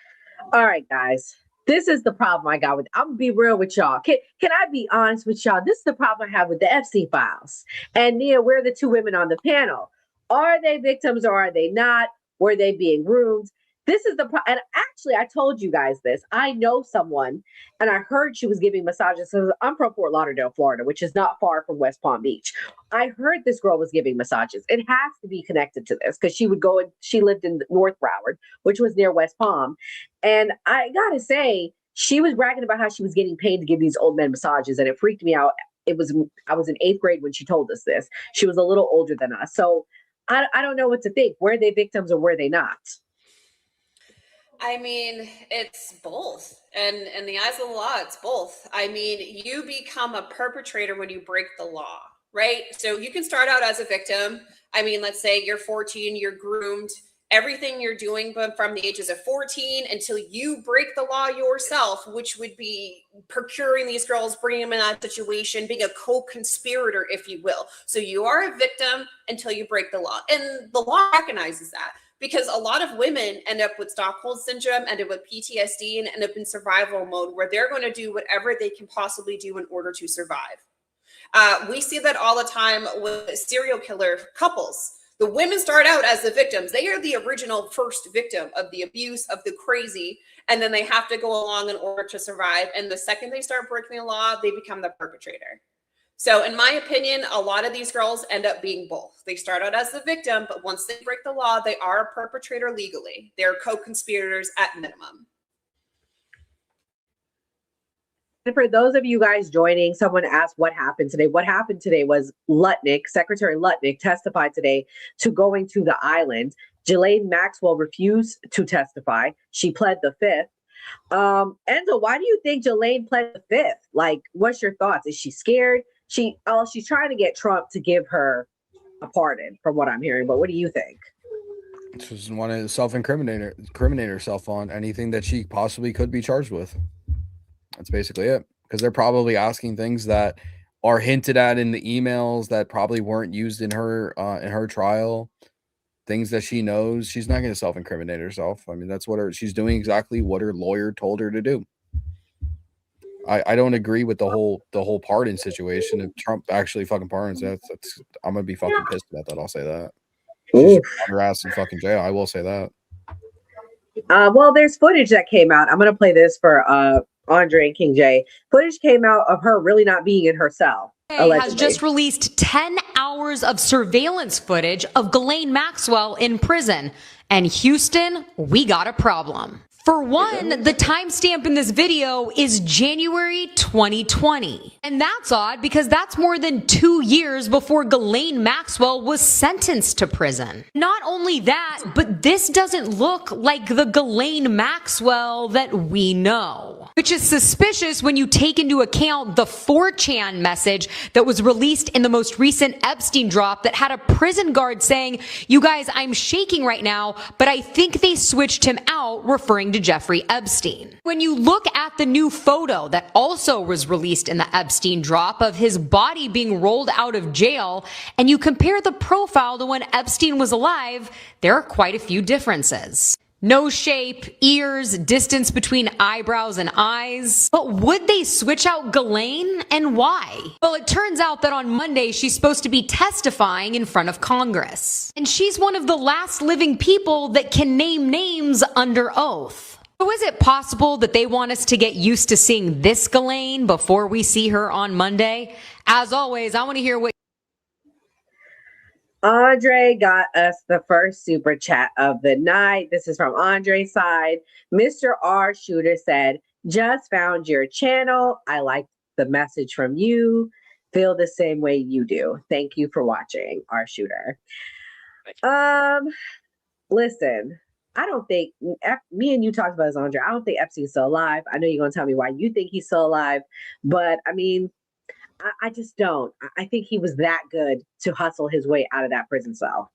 Speaker 7: All right, guys. This is the problem I got with. I'm gonna be real with y'all. Can I be honest with y'all? This is the problem I have with the Epstein files. And Nia, we're the two women on the panel. Are they victims or are they not? Were they being groomed? This is the and actually, I told you guys this. I know someone, and I heard she was giving massages. So I'm from Fort Lauderdale, Florida, which is not far from West Palm Beach. I heard this girl was giving massages. It has to be connected to this because she would go and she lived in North Broward, which was near West Palm. And I gotta say, she was bragging about how she was getting paid to give these old men massages, and it freaked me out. I was in 8th grade when she told us this. She was a little older than us, so I don't know what to think. Were they victims or were they not?
Speaker 21: I mean, it's both. And in the eyes of the law, it's both. I mean, you become a perpetrator when you break the law, right? So you can start out as a victim. I mean, let's say you're 14, you're groomed, everything you're doing but from the ages of 14 until you break the law yourself, which would be procuring these girls, bringing them in that situation, being a co-conspirator, if you will. So you are a victim until you break the law. And the law recognizes that. because a lot of women end up with Stockholm syndrome, end up with PTSD, and end up in survival mode where they're going to do whatever they can possibly do in order to survive. We see that all the time with serial killer couples. The women start out as the victims. They are the original first victim of the abuse, of the crazy, and then they have to go along in order to survive. And the second they start breaking the law, they become the perpetrator. So in my opinion, a lot of these girls end up being both. They start out as the victim, but once they break the law, they are a perpetrator legally. They're co-conspirators at minimum.
Speaker 7: And for those of you guys joining, someone asked what happened today. What happened today was Secretary Lutnick testified today to going to the island. Ghislaine Maxwell refused to testify. She pled the fifth. Enzo, why do you think Ghislaine pled the fifth? Like, what's your thoughts? Is she scared? She's trying to get Trump to give her a pardon, from what I'm hearing. But what do you think?
Speaker 2: She doesn't want to incriminate herself on anything that she possibly could be charged with. That's basically it. Because they're probably asking things that are hinted at in the emails that probably weren't used in her trial. Things that she knows. She's not going to self-incriminate herself. I mean, that's what she's doing exactly what her lawyer told her to do. I don't agree with the whole pardon situation. If Trump actually fucking pardons, that's I'm gonna be fucking pissed about that. I'll say that. She should put her ass in fucking jail. I will say that.
Speaker 7: Well, there's footage that came out. I'm gonna play this for Andre and King J. Footage came out of her really not being in her cell.
Speaker 11: Has just released 10 hours of surveillance footage of Ghislaine Maxwell in prison. And Houston, we got a problem. For one, the timestamp in this video is January 2020. And that's odd because that's more than 2 years before Ghislaine Maxwell was sentenced to prison. Not only that, but this doesn't look like the Ghislaine Maxwell that we know. Which is suspicious when you take into account the 4chan message that was released in the most recent Epstein drop that had a prison guard saying, "You guys, I'm shaking right now, but I think they switched him out," referring to Jeffrey Epstein. When you look at the new photo that also was released in the Epstein drop of his body being rolled out of jail, and you compare the profile to when Epstein was alive, there are quite a few differences. No shape, ears, distance between eyebrows and eyes. But would they switch out Ghislaine, and why? Well, it turns out that on Monday she's supposed to be testifying in front of Congress. And she's one of the last living people that can name names under oath. So is it possible that they want us to get used to seeing this Ghislaine before we see her on Monday? As always, I want to hear what
Speaker 7: Andre got us the first super chat of the night. This is from Andre's side. Mr. R. Shooter said, "Just found your channel. I like the message from you. Feel the same way you do. Thank you for watching, R. Shooter." Listen, I don't think me and you talked about this, Andre. I don't think Epstein's still alive. I know you're gonna tell me why you think he's still alive, but I mean, I just don't. I think he was that good to hustle his way out of that prison cell.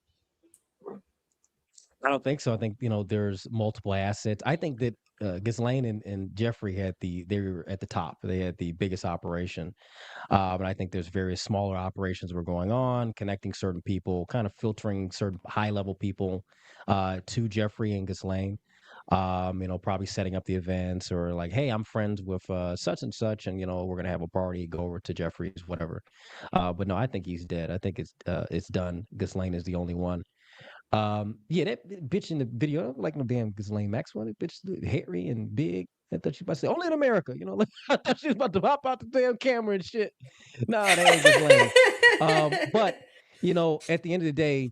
Speaker 20: I don't think so. I think, there's multiple assets. I think that Ghislaine and Jeffrey they were at the top. They had the biggest operation. But I think there's various smaller operations that were going on, connecting certain people, kind of filtering certain high-level people to Jeffrey and Ghislaine. Probably setting up the events or like, hey, I'm friends with such and such, and we're gonna have a party, go over to Jeffrey's, whatever. But no, I think he's dead. I think it's done. Ghislaine is the only one. Yeah, that bitch in the video, I don't like no damn Ghislaine Maxwell. That bitch hairy and big. I thought she was about to say, only in America, like, I thought she was about to hop out the damn camera and shit. Nah, that ain't Ghislaine. But at the end of the day,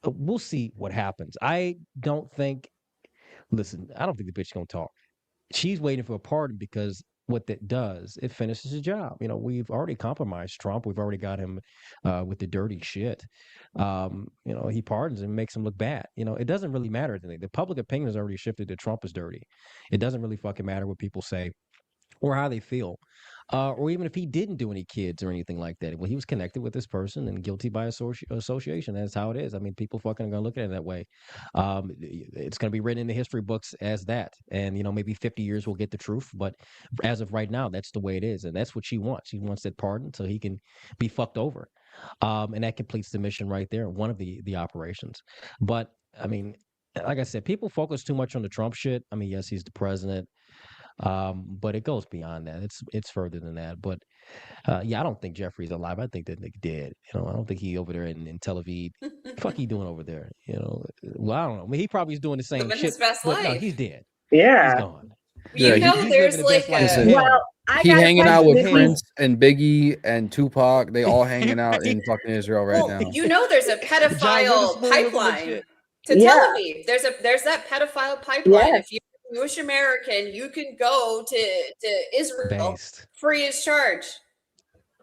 Speaker 20: we'll see what happens. I don't think the bitch gonna talk. She's waiting for a pardon because what that does, it finishes his job. We've already compromised Trump. We've already got him with the dirty shit. He pardons him, makes him look bad. It doesn't really matter. The public opinion has already shifted that Trump is dirty. It doesn't really fucking matter what people say or how they feel. Or even if he didn't do any kids or anything like that. Well, he was connected with this person and guilty by association. That's how it is. I mean, people fucking are going to look at it that way. It's going to be written in the history books as that. And, maybe 50 years we'll get the truth. But as of right now, that's the way it is. And that's what she wants. She wants that pardon so he can be fucked over. And that completes the mission right there, one of the operations. But, I mean, like I said, people focus too much on the Trump shit. I mean, yes, he's the president, but it goes beyond that. It's further than that. But yeah, I don't think Jeffrey's alive. I think that nigga dead. You know, I don't think he over there in Tel Aviv. Fuck, he doing over there? You know, well, I don't know. I mean, he probably is doing the same
Speaker 21: Living
Speaker 20: shit.
Speaker 21: his best
Speaker 20: But no,
Speaker 21: life.
Speaker 20: he's dead.
Speaker 7: Yeah.
Speaker 20: He's gone.
Speaker 21: You know,
Speaker 20: he's
Speaker 21: there's
Speaker 20: living the best
Speaker 21: like
Speaker 20: life
Speaker 21: a
Speaker 20: in hell.
Speaker 7: Well, I
Speaker 2: He
Speaker 7: got a
Speaker 2: hanging out
Speaker 7: question.
Speaker 2: with Prince and Biggie and Tupac. They all hanging out in fucking Israel right now.
Speaker 21: You know, there's a pedophile pipeline to
Speaker 7: Yeah.
Speaker 21: Tel Aviv. There's that pedophile pipeline.
Speaker 7: Yes.
Speaker 21: If you're Jewish American, you can go to Israel
Speaker 20: Based.
Speaker 21: free as charge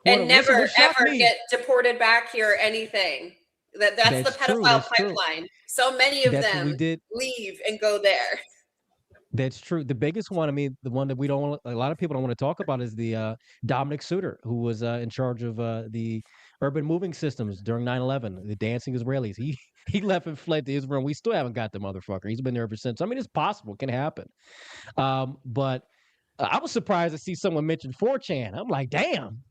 Speaker 20: Well,
Speaker 21: and
Speaker 20: listen,
Speaker 21: never
Speaker 20: what shocked
Speaker 21: ever
Speaker 20: me-
Speaker 21: get deported back here or anything. That's the
Speaker 20: That's true,
Speaker 21: pedophile
Speaker 20: that's true.
Speaker 21: pipeline. So many of
Speaker 20: That's what we
Speaker 21: them
Speaker 20: did.
Speaker 21: leave and go there.
Speaker 20: That's true. The biggest one, I mean, the one that we don't want, a lot of people don't want to talk about is the Dominic Suter, who was in charge of the urban moving systems during 9/11, the dancing Israelis. He left and fled to Israel. And we still haven't got the motherfucker. He's been there ever since. I mean, it's possible. It can happen. But I was surprised to see someone mention 4chan. I'm like, damn.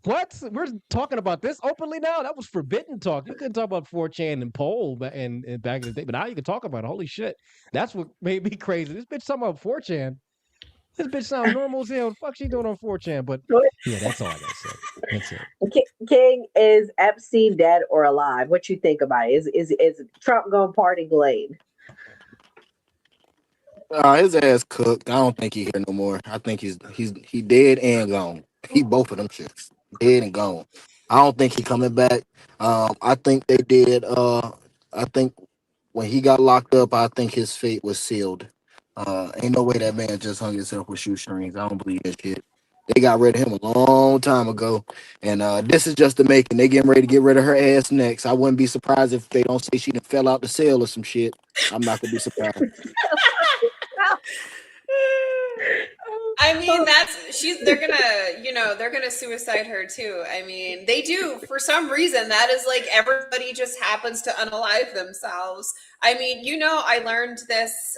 Speaker 20: What? We're talking about this openly now? That was forbidden talk. You couldn't talk about 4chan and poll and back in the day, but now you can talk about it. Holy shit. That's what made me crazy. This bitch talking about 4chan. This bitch sounds normal as hell. What the fuck she doing on 4chan? But yeah, that's all I gotta say. That's it.
Speaker 7: King, is Epstein dead or alive? What you think about it? Is Trump going party Ghislaine?
Speaker 1: His ass cooked. I don't think he here no more. I think he dead and gone. He both of them shits. Dead and gone. I don't think he coming back. I think they did. I think when he got locked up, I think his fate was sealed. Ain't no way that man just hung himself with shoestrings. I don't believe that shit. They got rid of him a long time ago, and this is just the making. They getting ready to get rid of her ass next. I wouldn't be surprised if they don't say she done fell out the cell or some shit. I'm not gonna be surprised.
Speaker 21: I mean, they're gonna suicide her too. I mean, they do for some reason. That is like everybody just happens to unalive themselves. I mean, I learned this.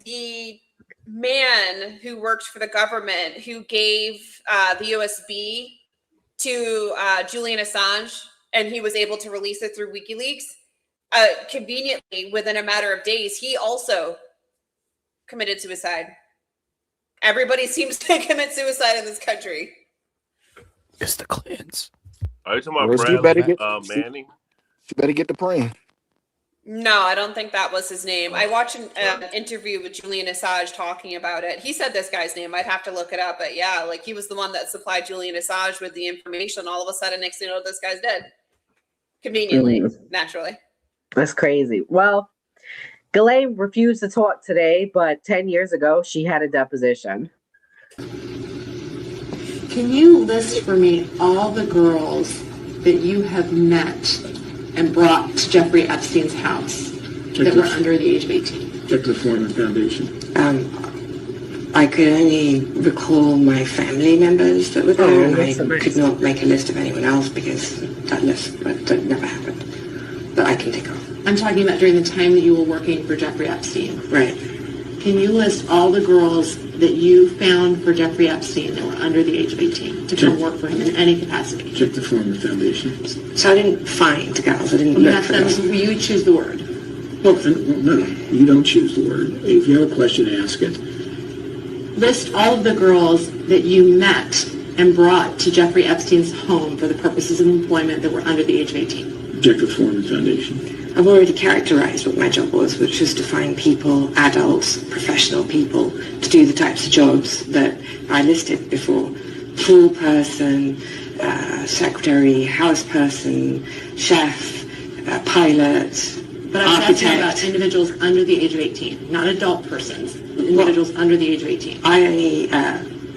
Speaker 21: The man who worked for the government who gave the USB to Julian Assange, and he was able to release it through WikiLeaks. Conveniently, within a matter of days, he also committed suicide. Everybody seems to commit suicide in this country.
Speaker 2: It's the Clintons.
Speaker 3: Are you talking about
Speaker 1: Well,
Speaker 3: Bradley Manning?
Speaker 1: You better get to praying.
Speaker 21: No, I don't think that was his name. I watched an interview with Julian Assange talking about it. He said this guy's name. I'd have to look it up. But yeah, like he was the one that supplied Julian Assange with the information. All of a sudden, next thing you know, this guy's dead. Conveniently, naturally.
Speaker 7: That's crazy. Well, Ghislaine refused to talk today, but 10 years ago, she had a deposition.
Speaker 14: Can you list for me all the girls that you have met and brought to Jeffrey Epstein's house that were under the age of 18?
Speaker 16: Check the form and foundation.
Speaker 14: I could only recall my family members that were there, and I could not make a list of anyone else because that never happened. But I can take off. I'm talking about during the time that you were working for Jeffrey Epstein. Right. Can you list all the girls that you found for Jeffrey Epstein that were under the age of 18 to come work for him in any capacity?
Speaker 16: Check the form and foundation.
Speaker 14: So I didn't find the girls. I didn't look for them. You choose the word.
Speaker 16: Well, no, you don't choose the word. If you have a question, ask it.
Speaker 14: List all of the girls that you met and brought to Jeffrey Epstein's home for the purposes of employment that were under the age of 18.
Speaker 16: Check the form and foundation.
Speaker 14: I've already characterized what my job was, which was to find people, adults, professional people, to do the types of jobs that I listed before. Pool person, secretary, house person, chef, pilot, but I'm talking about individuals under the age of 18, not adult persons, individuals under the age of 18. I only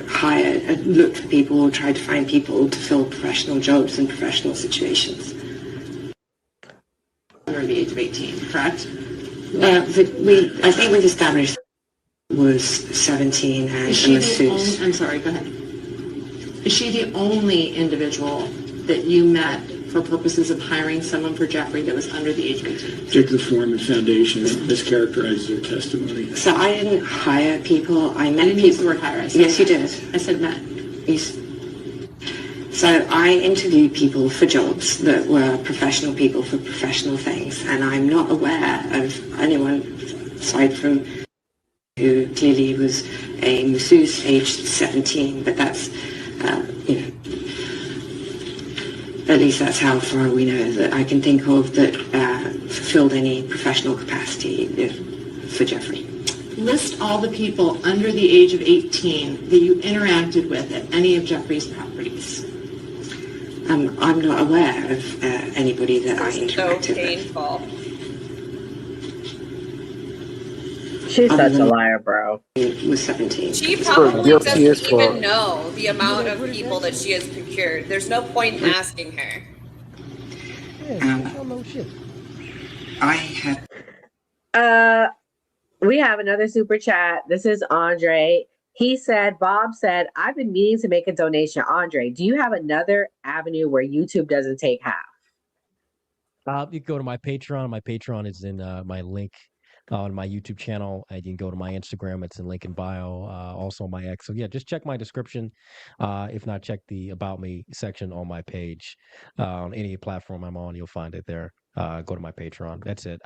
Speaker 14: hired, looked for people, tried to find people to fill professional jobs in professional situations. Under the age of 18, correct? I think we've established was 17 and Is she masseuse. the only, I'm sorry, go ahead. Is she the only individual that you met for purposes of hiring someone for Jeffrey that was under the age of 18?
Speaker 16: Check the form and foundation. Mischaracterizes your testimony.
Speaker 14: So I didn't hire people. I met didn't people. use the word hire. I said Yes, you met. did. I said met. So I interviewed people for jobs that were professional people for professional things, and I'm not aware of anyone aside from who clearly was a masseuse aged 17, but that's, you know, at least that's how far we know that I can think of that fulfilled any professional capacity for Jeffrey.
Speaker 17: List all the people under the age of 18 that you interacted with at any of Jeffrey's properties.
Speaker 14: I'm not aware of anybody that I
Speaker 21: So
Speaker 14: interacted with.
Speaker 21: painful.
Speaker 7: She's
Speaker 14: Other
Speaker 7: such a
Speaker 14: than
Speaker 7: liar, bro.
Speaker 14: he was 17.
Speaker 21: She
Speaker 1: Sure,
Speaker 21: probably
Speaker 1: guilty as
Speaker 21: doesn't even
Speaker 1: fuck.
Speaker 21: know the amount of people that she has procured. There's no point in asking her.
Speaker 20: Yeah, she don't know shit.
Speaker 14: I had
Speaker 7: We have another super chat. This is Andre. He said, Bob said, I've been meaning to make a donation. Andre, do you have another avenue where YouTube doesn't take half?
Speaker 20: You can go to my Patreon. My Patreon is in my link on my YouTube channel. You can go to my Instagram. It's in link in bio. Also my X. So yeah, just check my description. If not, check the About Me section on my page. On any platform I'm on, you'll find it there. Go to my Patreon. That's it.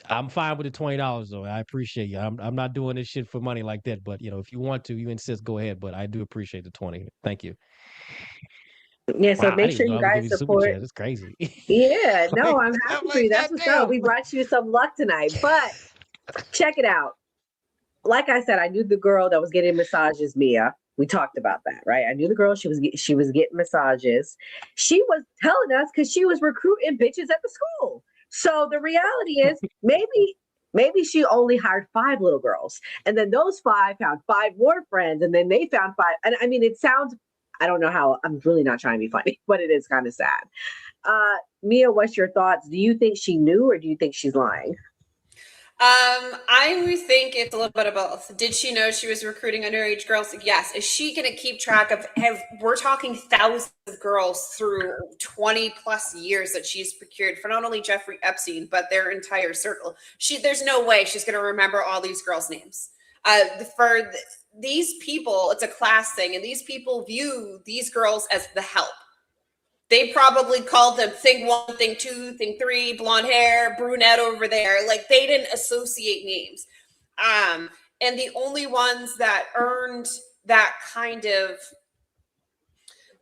Speaker 20: I'm fine with the $20 though. I appreciate you. I'm not doing this shit for money like that. But you know, if you want to, you insist, go ahead. But I do appreciate the 20. Thank you.
Speaker 7: Yeah, so
Speaker 20: Wow, I
Speaker 7: make
Speaker 20: didn't
Speaker 7: sure
Speaker 20: even know
Speaker 7: you
Speaker 20: I was
Speaker 7: guys
Speaker 20: giving super
Speaker 7: support.
Speaker 20: chats. It's crazy.
Speaker 7: Yeah, no,
Speaker 20: Like,
Speaker 7: I'm
Speaker 20: I'm
Speaker 7: happy for
Speaker 20: like,
Speaker 7: you. That's what's up. We brought you some luck tonight. But check it out. Like I said, I knew the girl that was getting massages, Mia. We talked about that, right? I knew the girl. She was getting massages. She was telling us because she was recruiting bitches at the school. So the reality is, maybe she only hired 5 little girls, and then those 5 found 5 more friends, and then they found 5. And I mean, it sounds. I don't know how. I'm really not trying to be funny, but it is kind of sad. Mia, what's your thoughts? Do you think she knew, or do you think she's lying?
Speaker 21: I would think it's a little bit of both. Did she know she was recruiting underage girls? Yes. Is she going to keep track of? We're talking thousands of girls through 20 plus years that she's procured for not only Jeffrey Epstein but their entire circle. There's no way she's going to remember all these girls' names. These people, it's a class thing, and these people view these girls as the help. They probably called them thing 1, thing 2, thing 3, blonde hair, brunette over there. Like, they didn't associate names. And the only ones that earned that kind of,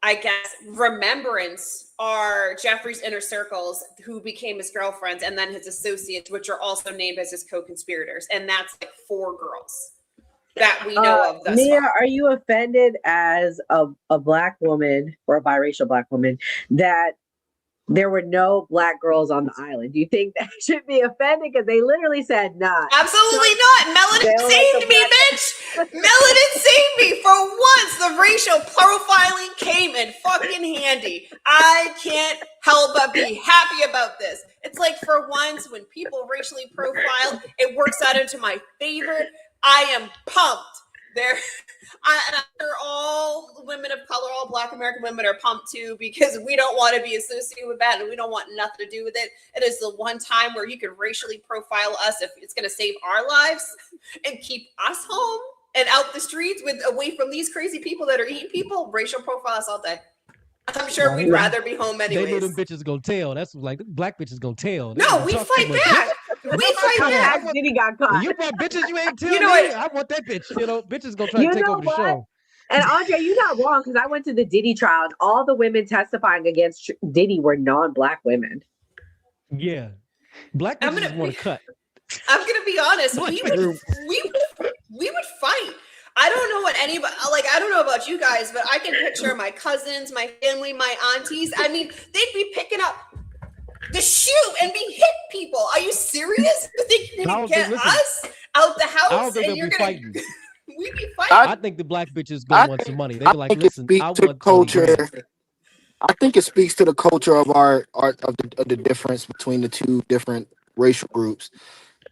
Speaker 21: I guess, remembrance are Jeffrey's inner circles, who became his girlfriends, and then his associates, which are also named as his co-conspirators. And that's like 4 girls that we know of thus
Speaker 7: Mia,
Speaker 21: far.
Speaker 7: are you offended as a Black woman or a biracial Black woman that there were no Black girls on the island? Do you think that should be offended? Because they literally said not.
Speaker 21: Absolutely not. Melanin saved me, bitch. Melanin saved me. For once, the racial profiling came in fucking handy. I can't help but be happy about this. It's like, for once, when people racially profile, it works out into my favor. I am pumped. I'm sure all women of color, all Black American women are pumped too, because we don't want to be associated with that, and we don't want nothing to do with it. It is the one time where you can racially profile us if it's going to save our lives and keep us home and out the streets away from these crazy people that are eating people. Racial profile us all day. I'm sure we'd rather be home anyways.
Speaker 20: They know them bitches gonna tell. That's like Black bitches gonna tell.
Speaker 21: No, we fight back. We fight back.
Speaker 7: Diddy got caught.
Speaker 20: You want bitches you ain't tell
Speaker 21: You know
Speaker 20: me?
Speaker 21: what?
Speaker 20: I want that bitch. You know, bitches gonna try to take over the show.
Speaker 7: And Andre, you're not wrong, because I went to the Diddy trial, and all the women testifying against Diddy were non-Black women.
Speaker 20: Yeah, Black bitches want to cut.
Speaker 21: I'm gonna be honest. We would fight. I don't know what anybody, like, I don't know about you guys, but I can picture my cousins, my family, my aunties. I mean, they'd be picking up the shoe and be hitting people. Are you serious? You think you're gonna get us out the house?
Speaker 20: I don't think
Speaker 21: and
Speaker 20: they'll
Speaker 21: you're
Speaker 20: be
Speaker 21: gonna
Speaker 20: fighting.
Speaker 21: we be fighting?
Speaker 20: I think the Black bitches gonna want some money. They be like, listen, I
Speaker 1: To the
Speaker 20: want 20 grand.
Speaker 1: culture. I think it speaks to the culture of the difference between the two different racial groups.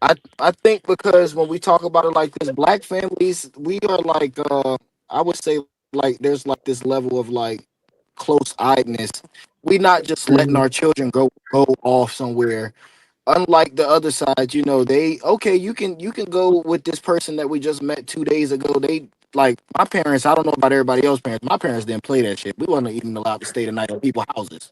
Speaker 1: I think because when we talk about it like this, Black families, we are like I would say, like, there's like this level of like close-eyedness. We not just letting our children go off somewhere. Unlike the other side, you know, you can go with this person that we just met 2 days ago. like my parents, I don't know about everybody else's parents. My parents didn't play that shit. We wasn't even allowed to stay the night at people's houses.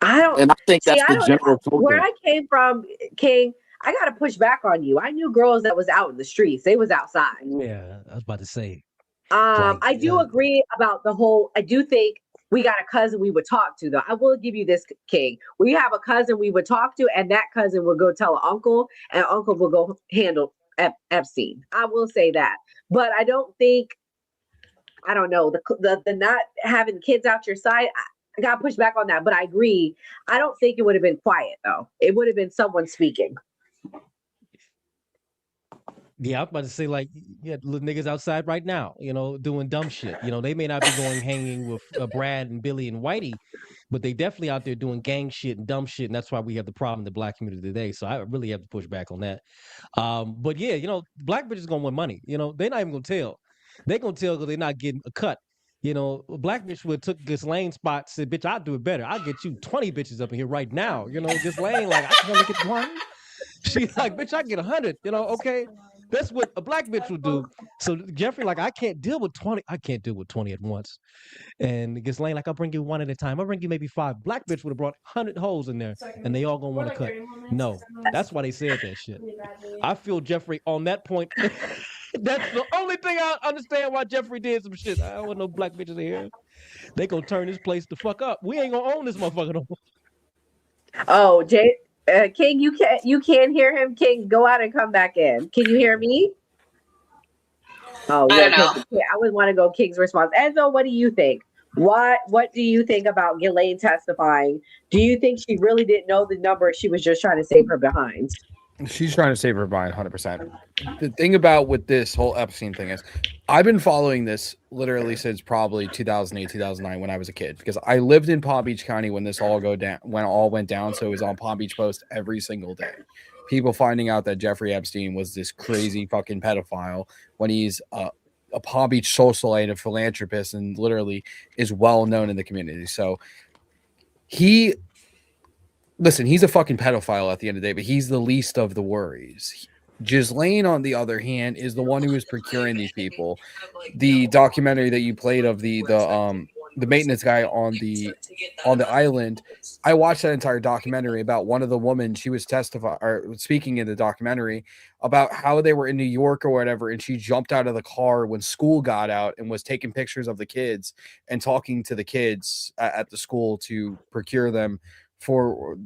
Speaker 7: I don't
Speaker 1: And I think
Speaker 7: see.
Speaker 1: that's
Speaker 7: I
Speaker 1: the
Speaker 7: don't.
Speaker 1: general
Speaker 7: Where
Speaker 1: culture.
Speaker 7: I came from, King, I got to push back on you. I knew girls that was out in the streets. They was outside.
Speaker 20: Yeah, I was about to say.
Speaker 7: I do agree about the whole. I do think we got a cousin we would talk to, though. I will give you this, King. We have a cousin we would talk to, and that cousin would go tell uncle, and uncle will go handle Epstein. I will say that, but I don't think. I don't know the not having kids out your side. I got to push back on that, but I agree. I don't think it would have been quiet though. It would have been someone speaking.
Speaker 20: Yeah, I was about to say, like, yeah, little niggas outside right now, doing dumb shit. They may not be going hanging with Brad and Billy and Whitey, but they definitely out there doing gang shit and dumb shit, and that's why we have the problem in the black community today. So I really have to push back on that. But yeah, black bitches gonna want money. They're not even gonna tell. They're gonna tell because they're not getting a cut. A black bitch would took Ghislaine spot, said, "Bitch, I'll do it better. I'll get you 20 bitches up in here right now." Ghislaine, like, I can only get one. She like, "Bitch, I can get 100." Okay. That's what a black bitch would do. So Jeffrey, like, I can't deal with 20. I can't deal with 20 at once. And Ghislaine, like, I'll bring you one at a time. I'll bring you maybe 5. Black bitch would have brought 100 hoes in there, and they all gonna want to cut. No, that's why they said that shit. I feel Jeffrey on that point. That's the only thing I understand why Jeffrey did some shit. I don't want no black bitches in here. They gonna turn this place the fuck up. We ain't gonna own this motherfucker no more.
Speaker 7: Oh, King, you can't hear him. King, go out and come back in. Can you hear me? Oh,
Speaker 21: I don't know.
Speaker 7: I would want to go King's response. Enzo, what do you think? What do you think about Ghislaine testifying? Do you think she really didn't know the number? She was just trying to save her behind.
Speaker 2: She's trying to save her behind 100%. The thing about with this whole Epstein thing is I've been following this literally since probably 2008, 2009 when I was a kid, because I lived in Palm Beach County when this all went down. So it was on Palm Beach Post every single day. People finding out that Jeffrey Epstein was this crazy fucking pedophile when he's a Palm Beach socialite, a philanthropist, and literally is well known in the community. So he's a fucking pedophile at the end of the day, but he's the least of the worries. Ghislaine, on the other hand, is the one who is procuring these people. The documentary that you played of the maintenance guy on the island, I watched that entire documentary about one of the women. She was speaking in the documentary about how they were in New York or whatever, and she jumped out of the car when school got out and was taking pictures of the kids and talking to the kids at the school to procure them for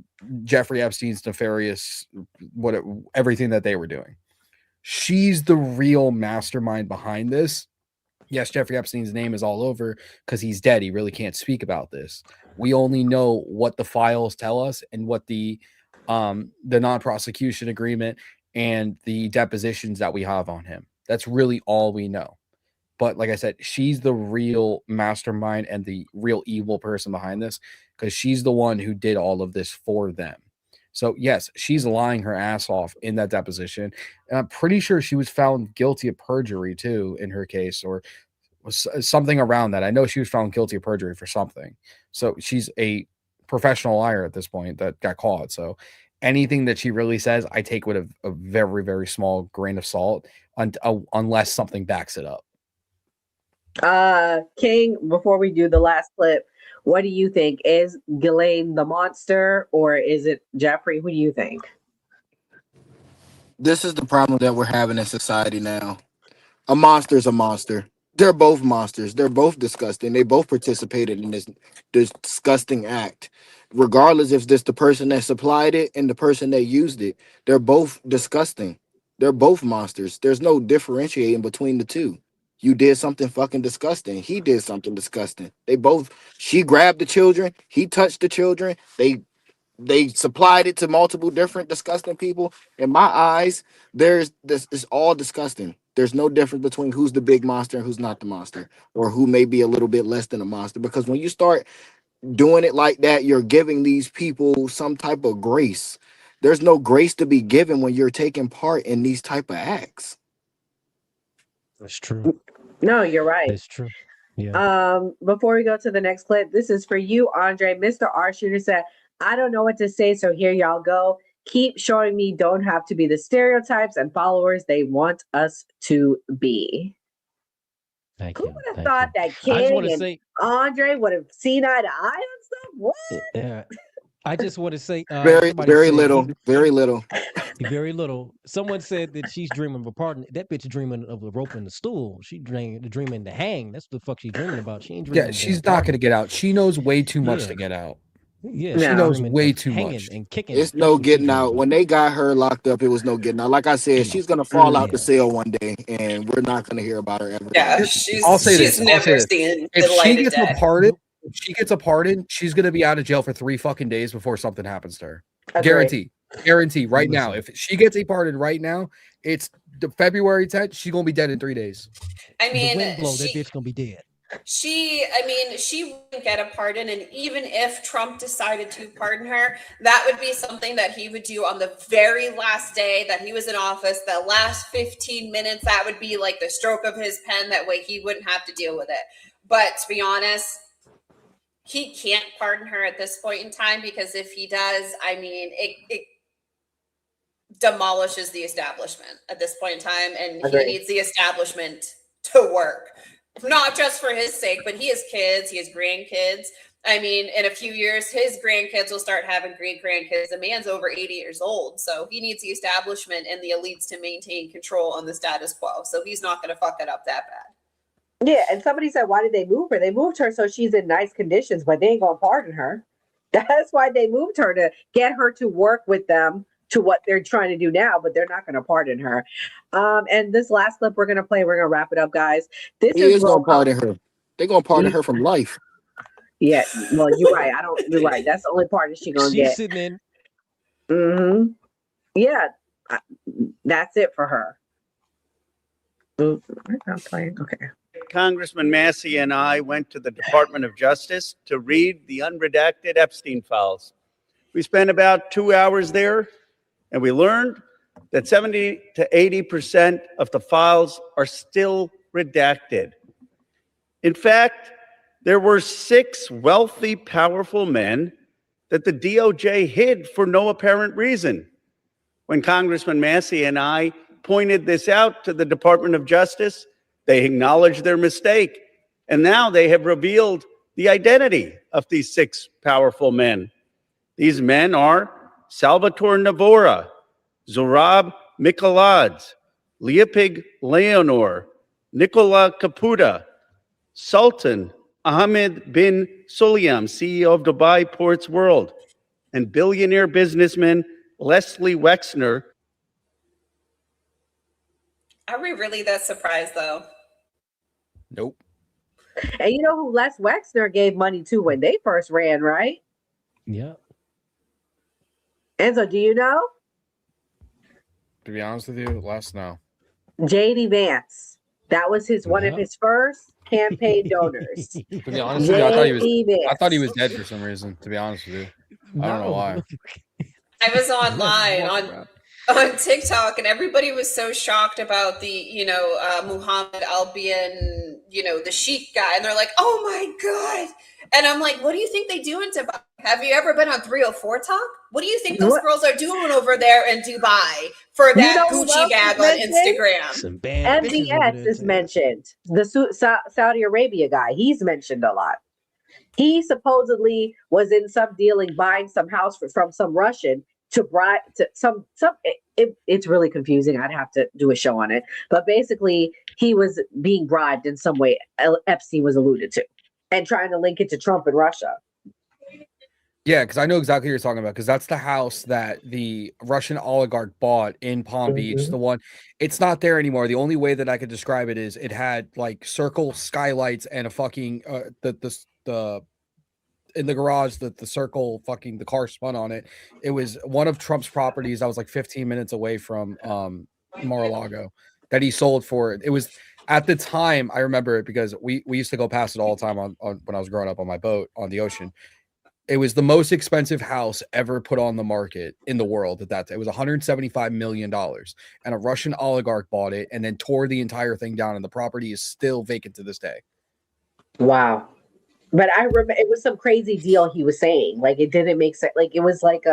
Speaker 2: Jeffrey Epstein's nefarious everything that they were doing. She's the real mastermind behind this. Yes, Jeffrey Epstein's name is all over because he's dead. He really can't speak about this. We only know what the files tell us and what the non-prosecution agreement and the depositions that we have on him. That's really all we know. But like I said, she's the real mastermind and the real evil person behind this, because she's the one who did all of this for them. So yes, she's lying her ass off in that deposition. And I'm pretty sure she was found guilty of perjury too in her case, or was something around that. I know she was found guilty of perjury for something. So she's a professional liar at this point that got caught. So anything that she really says, I take with a very, very small grain of salt unless something backs it up.
Speaker 7: King, before we do the last clip, what do you think? Is Ghislaine the monster or is it Jeffrey? Who do you think?
Speaker 1: This is the problem that we're having in society now. A monster is a monster. They're both monsters. They're both disgusting. They both participated in this disgusting act. Regardless if this the person that supplied it and the person that used it, they're both disgusting. They're both monsters. There's no differentiating between the two. You did something fucking disgusting. He did something disgusting. She grabbed the children. He touched the children. They supplied it to multiple different disgusting people. In my eyes, it's all disgusting. There's no difference between who's the big monster and who's not the monster, or who may be a little bit less than a monster. Because when you start doing it like that, you're giving these people some type of grace. There's no grace to be given when you're taking part in these type of acts.
Speaker 20: That's true.
Speaker 7: No, you're right.
Speaker 20: It's true. Yeah.
Speaker 7: Before we go to the next clip, this is for you, Andre. Mr. R Shooter said, I don't know what to say, so here y'all go. Keep showing me don't have to be the stereotypes and followers they want us to be.
Speaker 20: Thank
Speaker 7: Who
Speaker 20: you.
Speaker 7: would have
Speaker 20: Thank
Speaker 7: thought
Speaker 20: you.
Speaker 7: that
Speaker 20: I just
Speaker 7: King
Speaker 20: want to
Speaker 7: and
Speaker 20: say,
Speaker 7: Andre would have seen eye to eye on stuff? What?
Speaker 20: yeah, I just want to say,
Speaker 1: Very,
Speaker 20: somebody
Speaker 1: very
Speaker 20: said
Speaker 1: little, very little.
Speaker 20: very little. Someone said that she's dreaming of a pardon. That bitch dreaming of a rope and a stool. She dreaming to hang. That's what the fuck she dreaming about. She ain't dreaming
Speaker 2: Yeah,
Speaker 20: of a damn
Speaker 2: she's not
Speaker 20: pardon.
Speaker 2: going to get out. She knows way too much
Speaker 20: Yeah,
Speaker 2: to get out.
Speaker 20: yeah.
Speaker 2: She
Speaker 20: She's
Speaker 2: knows
Speaker 20: dreaming
Speaker 2: way
Speaker 20: of
Speaker 2: too
Speaker 20: hanging
Speaker 2: much.
Speaker 20: and kicking.
Speaker 1: It's
Speaker 20: That's
Speaker 1: no
Speaker 20: what she's
Speaker 1: getting
Speaker 20: dreaming
Speaker 1: out.
Speaker 20: about.
Speaker 1: When they got her locked up, it was no getting out. Like I said, she's gonna fall out the
Speaker 20: Yeah.
Speaker 1: cell one day, and we're not gonna hear about her ever
Speaker 21: Yeah,
Speaker 1: again.
Speaker 2: I'll say
Speaker 21: she's
Speaker 2: this. I'll say
Speaker 21: never
Speaker 2: this.
Speaker 21: seen
Speaker 2: If
Speaker 21: the
Speaker 2: she
Speaker 21: light of
Speaker 2: gets a
Speaker 21: day.
Speaker 2: pardon, she's going to be out of jail for 3 fucking days before something happens to her.
Speaker 7: Agree.
Speaker 2: Guarantee right now.
Speaker 20: Listen.
Speaker 2: If she gets a pardon right now, it's the February 10th. She's going to be dead in 3 days.
Speaker 21: I
Speaker 20: The
Speaker 21: mean,
Speaker 20: wind blow, that bitch gonna be dead.
Speaker 21: she wouldn't get a pardon, and even if Trump decided to pardon her, that would be something that he would do on the very last day that he was in office. The last 15 minutes, that would be like the stroke of his pen. That way he wouldn't have to deal with it. But to be honest, he can't pardon her at this point in time, because if he does, I mean, it demolishes the establishment at this point in time, and he
Speaker 7: Agree.
Speaker 21: needs the establishment to work, not just for his sake, but he has kids, he has grandkids. I mean, in a few years, his grandkids will start having great grandkids. The man's over 80 years old, so he needs the establishment and the elites to maintain control on the status quo. So he's not going to fuck it up that bad.
Speaker 7: Yeah, and somebody said, why did they move her? They moved her so she's in nice conditions, but they ain't gonna pardon her. That's why they moved her, to get her to work with them to what they're trying to do now, but they're not gonna pardon her. And this last clip we're gonna play, we're gonna wrap it up, guys. This
Speaker 1: He is gonna pardon her. They're gonna pardon her from life.
Speaker 7: Yeah, well, you're right. You're right. That's the only pardon she gonna
Speaker 20: She's
Speaker 7: get.
Speaker 20: sitting in.
Speaker 7: Mm-hmm. Yeah, that's it for her. I'm not playing. Okay.
Speaker 8: Congressman Massey and I went to the Department of Justice to read the unredacted Epstein files. We spent about 2 hours there, and we learned that 70 to 80% of the files are still redacted. In fact, there were 6 wealthy, powerful men that the DOJ hid for no apparent reason. When Congressman Massey and I pointed this out to the Department of Justice, they acknowledged their mistake, and now they have revealed the identity of these 6 powerful men. These men are Salvatore Navora, Zorab Mikoladze, Leopig Leonor, Nicola Caputa, Sultan Ahmed bin Sulayem, CEO of Dubai Ports World, and billionaire businessman Leslie Wexner.
Speaker 21: Are we really that surprised, though?
Speaker 2: Nope.
Speaker 7: And you know who Les Wexner gave money to when they first ran, right?
Speaker 20: Yeah.
Speaker 7: Enzo, do you know?
Speaker 2: To be honest with you, less now.
Speaker 7: JD Vance. That was one of his first campaign donors.
Speaker 2: To be honest with you, I thought he was dead for some reason. To be honest with you, I don't know why.
Speaker 21: I was online on TikTok, and everybody was so shocked about the, Muhammad Albion, the Sheikh guy. And they're like, oh my God. And I'm like, what do you think they do in Dubai? Have you ever been on 304 Talk? What do you think those girls are doing over there in Dubai for that Gucci bag on Instagram?
Speaker 7: MBS is mentioned. The Saudi Arabia guy, he's mentioned a lot. He supposedly was in some dealing, buying some house from some Russian to bribe to some. It's really confusing. I'd have to do a show on it. But basically, he was being bribed in some way. Epstein was alluded to, and trying to link it to Trump and Russia.
Speaker 2: Yeah, because I know exactly what you're talking about, because that's the house that the Russian oligarch bought in Palm Beach. The one, it's not there anymore. The only way that I could describe it is it had like circle skylights and a fucking the in the garage that the circle fucking the car spun on it. It was one of Trump's properties that was like 15 minutes away from Mar-a-Lago that he sold for it. It was at the time, I remember it because we used to go past it all the time on when I was growing up on my boat on the ocean. It was the most expensive house ever put on the market in the world at that time. It was $175 million, and a Russian oligarch bought it and then tore the entire thing down, and the property is still vacant to this day.
Speaker 7: Wow. But I remember it was some crazy deal he was saying. Like, it didn't make sense. Like, it was like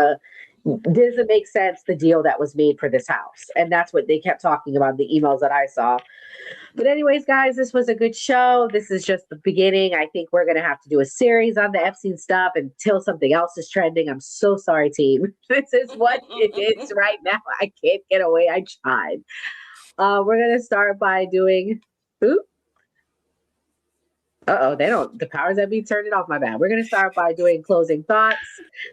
Speaker 7: doesn't make sense, the deal that was made for this house. And that's what they kept talking about, the emails that I saw. But anyways, guys, this was a good show. This is just the beginning. I think we're going to have to do a series on the Epstein stuff until something else is trending. I'm so sorry, team. This is what it is right now. I can't get away. I tried. We're going to start by doing... Ooh. The powers that be turned it off. My bad. We're going to start by doing closing thoughts.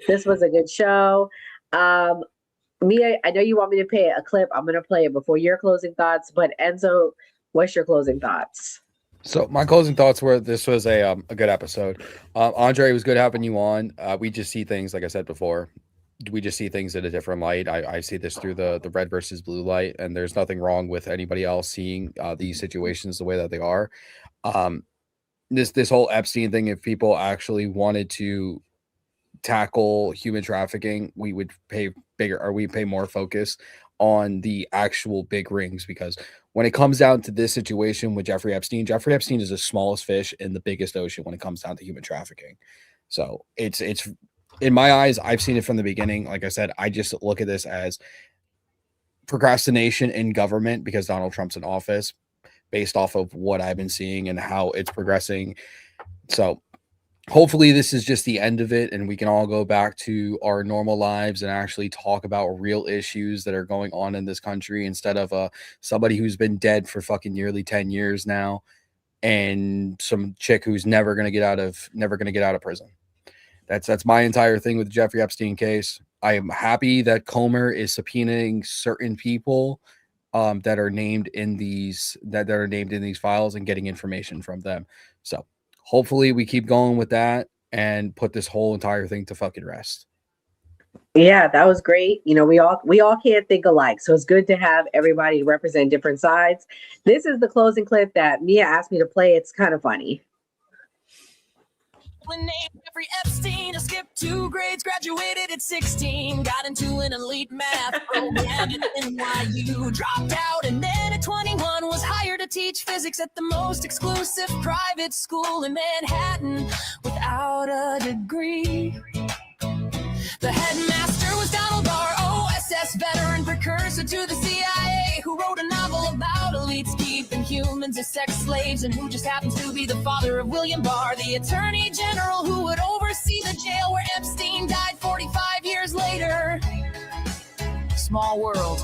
Speaker 7: This was a good show. Mia, I know you want me to play a clip. I'm going to play it before your closing thoughts. But Enzo, what's your closing thoughts?
Speaker 2: So my closing thoughts were this was a good episode. Andre, it was good having you on. We just see things, like I said before, we just see things in a different light. I see this through the red versus blue light, and there's nothing wrong with anybody else seeing these situations the way that they are. This whole Epstein thing, if people actually wanted to tackle human trafficking, we would pay more focus on the actual big rings, because when it comes down to this situation with Jeffrey Epstein is the smallest fish in the biggest ocean when it comes down to human trafficking. So it's in my eyes, I've seen it from the beginning. Like I said, I just look at this as procrastination in government because Donald Trump's in office, based off of what I've been seeing and how it's progressing. So hopefully this is just the end of it and we can all go back to our normal lives and actually talk about real issues that are going on in this country, instead of somebody who's been dead for fucking nearly 10 years now and some chick who's never going to get out of prison. That's my entire thing with the Jeffrey Epstein case. I am happy that Comer is subpoenaing certain people that are named in these files and getting information from them. So hopefully we keep going with that and put this whole entire thing to fucking rest.
Speaker 7: Yeah, that was great. You know, we all can't think alike, so it's good to have everybody represent different sides. This is the closing clip that Mia asked me to play. It's kind of funny.
Speaker 19: Named Jeffrey Epstein, skipped 2 grades, graduated at 16, got into an elite math program at NYU, dropped out, and then at 21 was hired to teach physics at the most exclusive private school in Manhattan without a degree. The headmaster was Donald Barr, OSS veteran, precursor to the CIA, who wrote a novel about elites keeping humans as sex slaves, and who just happens to be the father of William Barr, the attorney general who would oversee the jail where Epstein died 45 years later. Small world.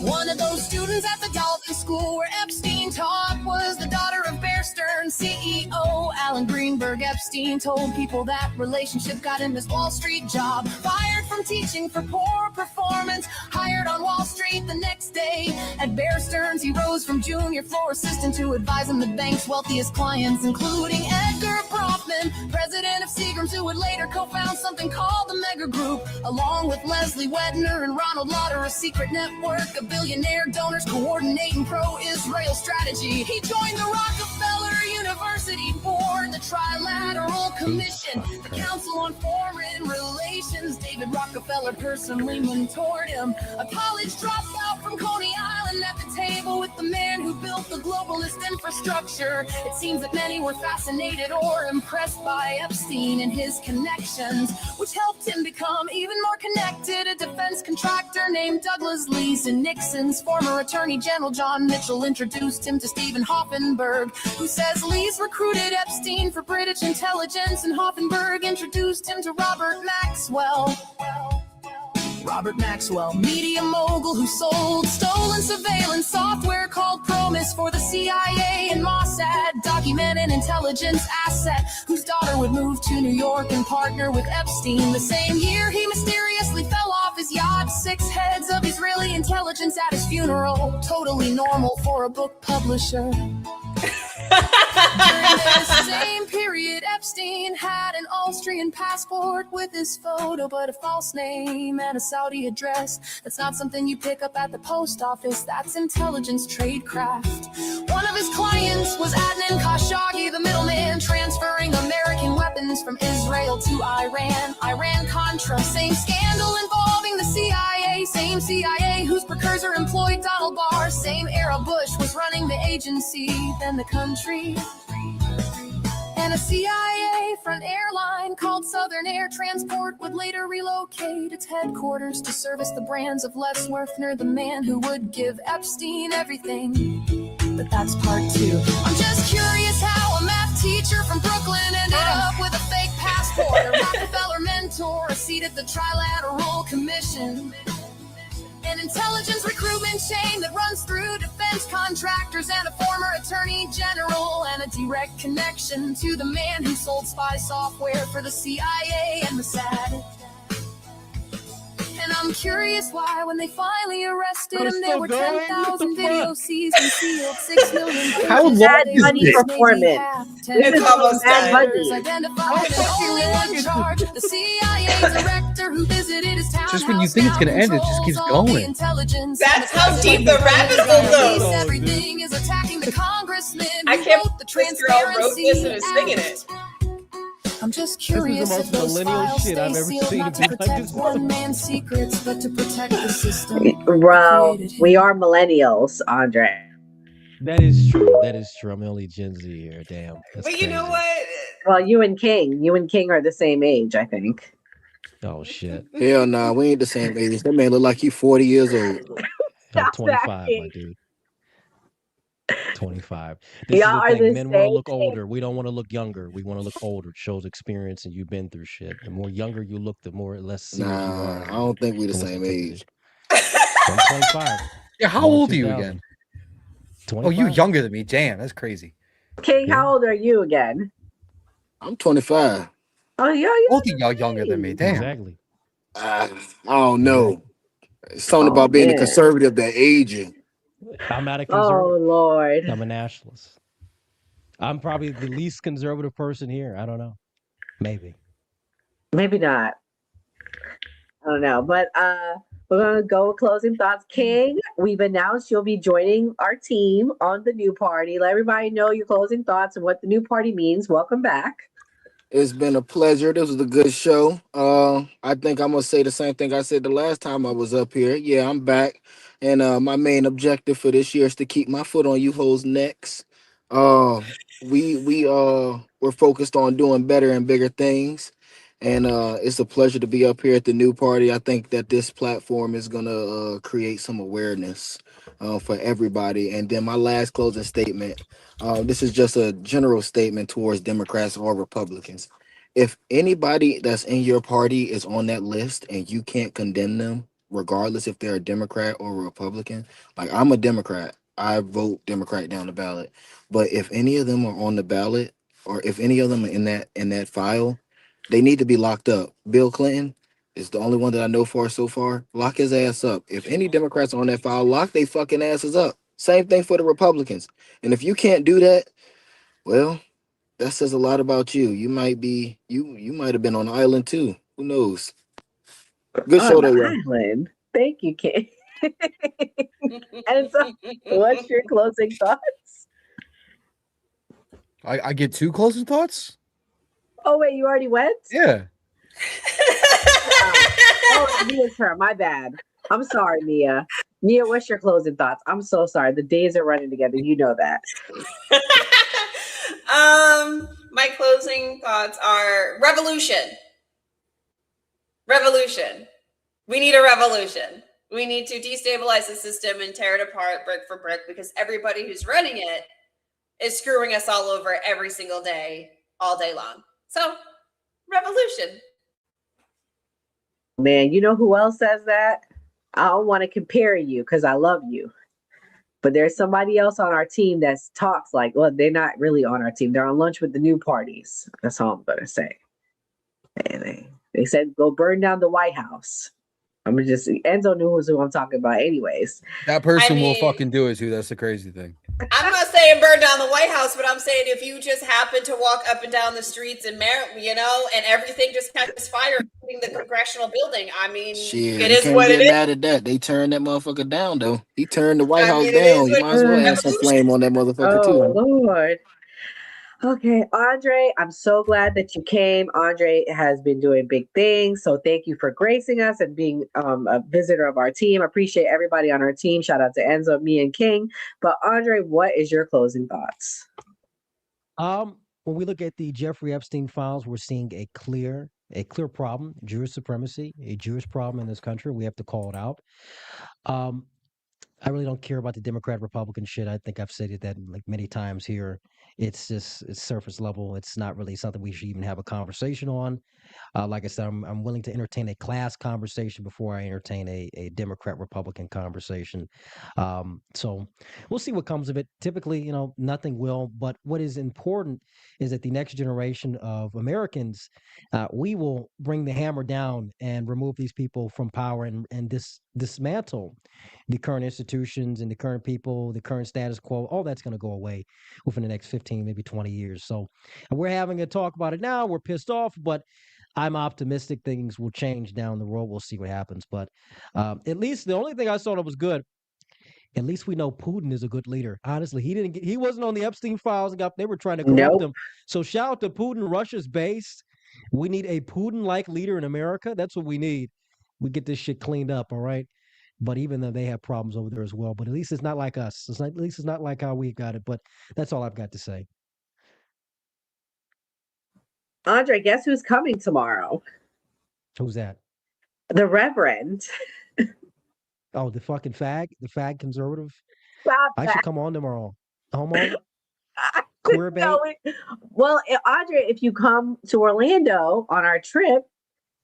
Speaker 19: One of those students at the Dalton School where Epstein taught was the daughter of Bear Stearns CEO Alan Greenberg. Epstein told people that relationship got him his Wall Street job. Fired from teaching for poor performance, hired on Wall Street the next day. At Bear Stearns, he rose from junior floor assistant to advising the bank's wealthiest clients, including Edgar Bronfman, president of Seagrams, who would later co-found something called the Mega Group, along with Leslie Wedner and Ronald Lauder, a secret network of billionaire donors coordinating pro-Israel strategy. He joined the Rockefeller University board, the Trilateral Commission, the Council on Foreign Relations. David Rockefeller personally mentored him. A college dropout from Coney Island, at the table with the man who built the globalist infrastructure. It seems that many were fascinated or impressed by Epstein and his connections, which helped him become even more connected. A defense contractor named Douglas Lee's and Nixon's former Attorney General John Mitchell introduced him to Stephen Hoffenberg, who says Lee's recruited Epstein for British intelligence, and Hoffenberg introduced him to Robert Maxwell. Robert Maxwell, media mogul who sold stolen surveillance software called Promise for the CIA and Mossad, document an intelligence asset whose daughter would move to New York and partner with Epstein. The same year he mysteriously fell off his yacht, 6 heads of Israeli intelligence at his funeral. Totally normal for a book publisher. During this same period, Epstein had an Austrian passport with his photo, but a false name and a Saudi address. That's not something you pick up at the post office. That's intelligence tradecraft. One of his clients was Adnan Khashoggi, the middleman, transferring American weapons from Israel to Iran. Iran-Contra, same scandal involving the CIA, same CIA whose precursor employed Donald Barr, same era Bush was running the agency, then the country. And a CIA front airline called Southern Air Transport would later relocate its headquarters to service the brands of Les Werthner, the man who would give Epstein everything. But that's part 2. I'm just curious how a math teacher from Brooklyn ended up with a fake passport, a Rockefeller mentor, a seat at the Trilateral Commission, an intelligence recruitment chain that runs through defense contractors and a former attorney general, and a direct connection to the man who sold spy software for the CIA and Mossad. And I'm curious why, when they finally arrested him, there were 10,000 videos seized and sealed, 6 million.
Speaker 4: How long is
Speaker 7: Bunny
Speaker 4: this?
Speaker 7: performance. This is
Speaker 21: almost
Speaker 7: Bad
Speaker 21: done.
Speaker 7: Bunny.
Speaker 19: Identified and only one charge, the CIA director who visited his townhouse.
Speaker 4: Just when you think it's gonna end, it just keeps going.
Speaker 21: That's how deep the rabbit hole goes.
Speaker 19: Everything is attacking the congressman.
Speaker 21: I can't believe this girl wrote this and is singing it.
Speaker 19: I'm just
Speaker 20: This is the
Speaker 19: curious
Speaker 20: most
Speaker 19: if those
Speaker 20: millennial
Speaker 19: files
Speaker 20: shit
Speaker 19: stay
Speaker 20: I've ever
Speaker 19: sealed,
Speaker 20: seen
Speaker 19: not
Speaker 20: in
Speaker 19: to
Speaker 20: my life.
Speaker 19: protect one man's secrets, but to protect the system.
Speaker 7: Bro, we are millennials, Andre.
Speaker 20: That is true. That is true. I'm only Gen Z here. Damn. That's
Speaker 21: But you know
Speaker 20: crazy.
Speaker 21: what?
Speaker 7: Well, you and King are the same age, I think.
Speaker 20: Oh shit.
Speaker 1: Hell nah, we ain't the same age. That man look like he 40 years old.
Speaker 20: I'm
Speaker 7: Stop
Speaker 20: 25, my
Speaker 7: acting.
Speaker 20: dude. 25. This
Speaker 7: Y'all
Speaker 20: is
Speaker 7: are
Speaker 20: the thing.
Speaker 7: the
Speaker 20: Men want to
Speaker 7: same
Speaker 20: look
Speaker 7: age.
Speaker 20: older. We don't want to look younger. We want to look older. It shows experience and you've been through shit. The more younger you look, the more less serious you
Speaker 1: Nah,
Speaker 20: are.
Speaker 1: I don't think we the
Speaker 20: to what
Speaker 1: same
Speaker 20: you're taking
Speaker 1: age.
Speaker 20: I'm 25.
Speaker 4: Yeah, how
Speaker 20: Born
Speaker 4: old are you
Speaker 20: 2000.
Speaker 4: again?
Speaker 20: 25.
Speaker 4: Oh, you younger than me. Damn, that's crazy.
Speaker 7: King, how old are you again?
Speaker 1: I'm 25.
Speaker 7: Oh, yeah,
Speaker 4: Both of y'all younger than me. Damn.
Speaker 20: Exactly.
Speaker 1: I don't know. It's something
Speaker 7: Oh,
Speaker 1: about being a
Speaker 7: man.
Speaker 1: conservative that aging.
Speaker 20: I'm not a
Speaker 7: Oh,
Speaker 20: conservative.
Speaker 7: Lord.
Speaker 20: I'm a nationalist. I'm probably the least conservative person here. I don't know. Maybe.
Speaker 7: Maybe not. I don't know. But we're going to go with closing thoughts. King, we've announced you'll be joining our team on the new party. Let everybody know your closing thoughts and what the new party means. Welcome back.
Speaker 1: It's been a pleasure. This was a good show. I think I'm gonna say the same thing I said the last time I was up here. Yeah, I'm back, and my main objective for this year is to keep my foot on you hoes' necks. We're focused on doing better and bigger things, and it's a pleasure to be up here at the new party. I think that this platform is gonna create some awareness for everybody. And then my last closing statement. This is just a general statement towards Democrats or Republicans. If anybody that's in your party is on that list and you can't condemn them, regardless if they're a Democrat or a Republican, like I'm a Democrat, I vote Democrat down the ballot. But if any of them are on the ballot, or if any of them are in that file, they need to be locked up. Bill Clinton is the only one that I know for so far. Lock his ass up. If any Democrats are on that file, lock they fucking asses up. Same thing for the Republicans. And if you can't do that, well, that says a lot about you. You might be you might have been on the island too. Who knows? Good show
Speaker 7: On the
Speaker 1: though, y'all.
Speaker 7: island. Thank you, King. And so, what's your closing thoughts?
Speaker 4: I get two closing thoughts?
Speaker 7: Oh, wait, you already went?
Speaker 4: Yeah.
Speaker 7: Oh, Mia's turn. My bad. I'm sorry, Mia. Mia, what's your closing thoughts? I'm so sorry. The days are running together. You know that.
Speaker 21: My closing thoughts are revolution. Revolution. We need a revolution. We need to destabilize the system and tear it apart brick for brick, because everybody who's running it is screwing us all over every single day, all day long. So, revolution.
Speaker 7: Man, you know who else says that? I don't want to compare you because I love you. But there's somebody else on our team that talks like, well, they're not really on our team. They're on lunch with the new parties. That's all I'm going to say. And they said, go burn down the White House. I'm going to just, Enzo knew who I'm talking about anyways.
Speaker 4: That person will
Speaker 21: mean-
Speaker 4: fucking do it too. That's the crazy thing.
Speaker 21: I'm not saying burn down the White House, but I'm saying if you just happen to walk up and down the streets in Maryland, and everything just catches fire, including the Congressional building. I mean,
Speaker 1: Shit,
Speaker 21: it
Speaker 1: you
Speaker 21: is
Speaker 1: can't
Speaker 21: what
Speaker 1: get
Speaker 21: it is.
Speaker 1: mad at that. They turned that motherfucker down though. He turned the White
Speaker 21: I
Speaker 1: House
Speaker 21: mean, it
Speaker 1: down.
Speaker 21: is
Speaker 1: You
Speaker 21: what
Speaker 1: might as well add some
Speaker 21: revolution.
Speaker 1: flame on that motherfucker
Speaker 7: Oh,
Speaker 1: too.
Speaker 7: Lord. Okay, Andre, I'm so glad that you came. Andre has been doing big things. So thank you for gracing us and being a visitor of our team. I appreciate everybody on our team. Shout out to Enzo, me, and King. But Andre, what is your closing thoughts?
Speaker 20: when we look at the Jeffrey Epstein files, we're seeing a clear problem, Jewish supremacy, a Jewish problem in this country. We have to call it out. I really don't care about the Democrat Republican shit. I think I've said it that like many times here. It's surface level. It's not really something we should even have a conversation on. Like I said, I'm willing to entertain a class conversation before I entertain a Democrat Republican conversation. So we'll see what comes of it. Typically, nothing will. But what is important is that the next generation of Americans, we will bring the hammer down and remove these people from power and dismantle the current institutions and the current people, the current status quo. All that's going to go away within the next 15, maybe 20 years. So and we're having a talk about it now. We're pissed off, but I'm optimistic things will change down the road. We'll see what happens. But at least the only thing I saw that was good, at least we know Putin is a good leader. Honestly, he wasn't on the Epstein files. They were trying to corrupt him. So shout out to Putin. Russia's base. We need a Putin-like leader in America. That's what we need. We get this shit cleaned up, all right? But even though they have problems over there as well, but at least it's not like us. At least it's not like how we got it. But that's all I've got to say.
Speaker 7: Andre, guess who's coming tomorrow?
Speaker 20: Who's that?
Speaker 7: The Reverend.
Speaker 20: Oh, the fucking fag? The fag conservative?
Speaker 7: Stop
Speaker 20: I
Speaker 7: that.
Speaker 20: should come on tomorrow. Homo? Queer bait?
Speaker 7: Well, Andre, if you come to Orlando on our trip,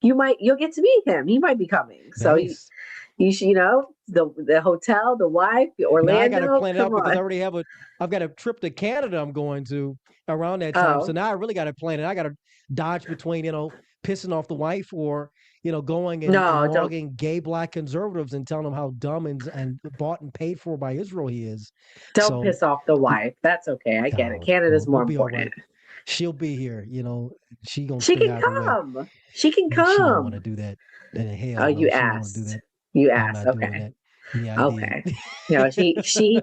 Speaker 7: you'll get to meet him. He might be coming. So
Speaker 20: Nice.
Speaker 7: you should, the hotel, the wife, Orlando.
Speaker 20: Now I got to plan it out
Speaker 7: come
Speaker 20: because I
Speaker 7: on.
Speaker 20: already I've got a trip to Canada I'm going to around that time.
Speaker 7: Oh.
Speaker 20: So now I really got to plan it. I got to dodge between, pissing off the wife or, going and logging gay black conservatives and telling them how dumb and bought and paid for by Israel he is.
Speaker 7: Don't piss off the wife. That's okay. I get it. Canada's more
Speaker 20: we'll be all
Speaker 7: important.
Speaker 20: right. She'll be here. She gonna
Speaker 7: She
Speaker 20: stay
Speaker 7: can
Speaker 20: out of the way.
Speaker 7: come. She can
Speaker 20: She don't
Speaker 7: come.
Speaker 20: want to do that. Hell
Speaker 7: Oh,
Speaker 20: no,
Speaker 7: you
Speaker 20: she don't wanna
Speaker 7: asked.
Speaker 20: do that.
Speaker 7: You
Speaker 20: I'm
Speaker 7: asked.
Speaker 20: not doing
Speaker 7: Okay.
Speaker 20: that. Yeah, I
Speaker 7: Okay.
Speaker 20: did.
Speaker 7: No, she.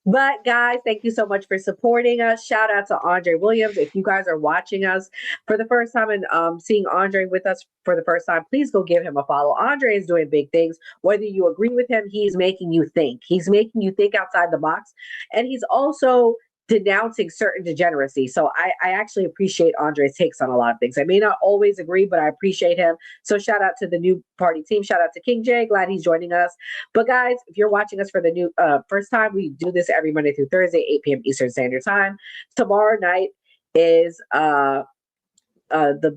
Speaker 7: But guys, thank you so much for supporting us. Shout out to Andre Williams. If you guys are watching us for the first time and seeing Andre with us for the first time, please go give him a follow. Andre is doing big things. Whether you agree with him, he's making you think. He's making you think outside the box. And he's also denouncing certain degeneracy. So I actually appreciate Andre's takes on a lot of things. I may not always agree, but I appreciate him. So shout out to the new party team. Shout out to King J. Glad he's joining us. But guys, if you're watching us for the new first time, we do this every Monday through Thursday, 8 p.m. Eastern Standard Time. Tomorrow night is the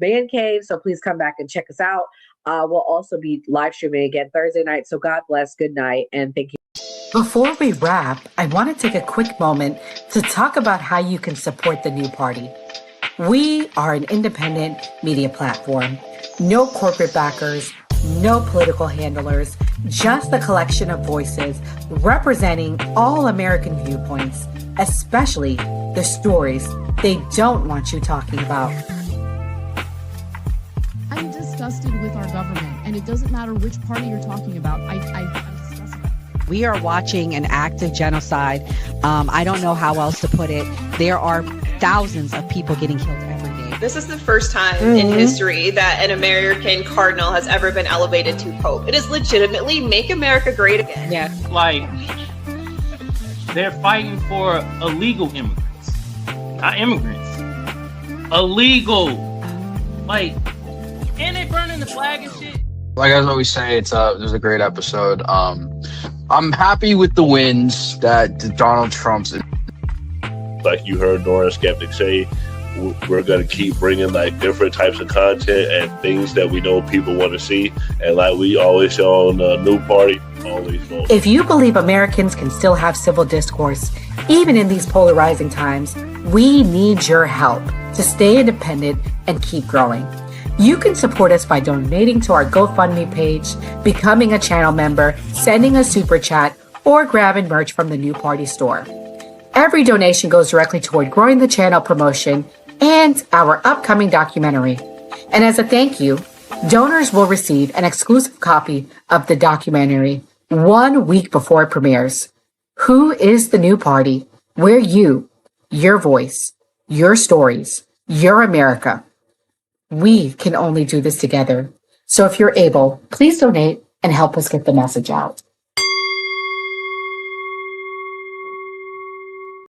Speaker 7: Man Cave. So please come back and check us out. We'll also be live streaming again Thursday night. So God bless. Good night. And thank you.
Speaker 5: Before we wrap, I want to take a quick moment to talk about how you can support the new party. We are an independent media platform. No corporate backers, no political handlers, just a collection of voices representing all American viewpoints, especially the stories they don't want you talking about.
Speaker 22: I'm disgusted with our government, and it doesn't matter which party you're talking about.
Speaker 23: We are watching an active genocide. I don't know how else to put it. There are thousands of people getting killed every day.
Speaker 24: This is the first time in history that an American cardinal has ever been elevated to pope. It is legitimately make America great again.
Speaker 23: Yeah.
Speaker 25: Like, they're fighting for illegal immigrants, not immigrants. Illegal. Like, and they burning the flag and shit.
Speaker 2: Like I always say, it was a great episode. I'm happy with the wins that Donald Trump's.
Speaker 3: Like you heard Nora Skeptic say, we're going to keep bringing like different types of content and things that we know people want to see. And like we always say on the New Party, always vote.
Speaker 5: If you believe Americans can still have civil discourse, even in these polarizing times, we need your help to stay independent and keep growing. You can support us by donating to our GoFundMe page, becoming a channel member, sending a super chat, or grabbing merch from the New Party store. Every donation goes directly toward growing the channel promotion and our upcoming documentary. And as a thank you, donors will receive an exclusive copy of the documentary 1 week before it premieres. Who is the New Party? We're you, your voice, your stories, your America. We can only do this together. So if you're able, please donate and help us get the message out.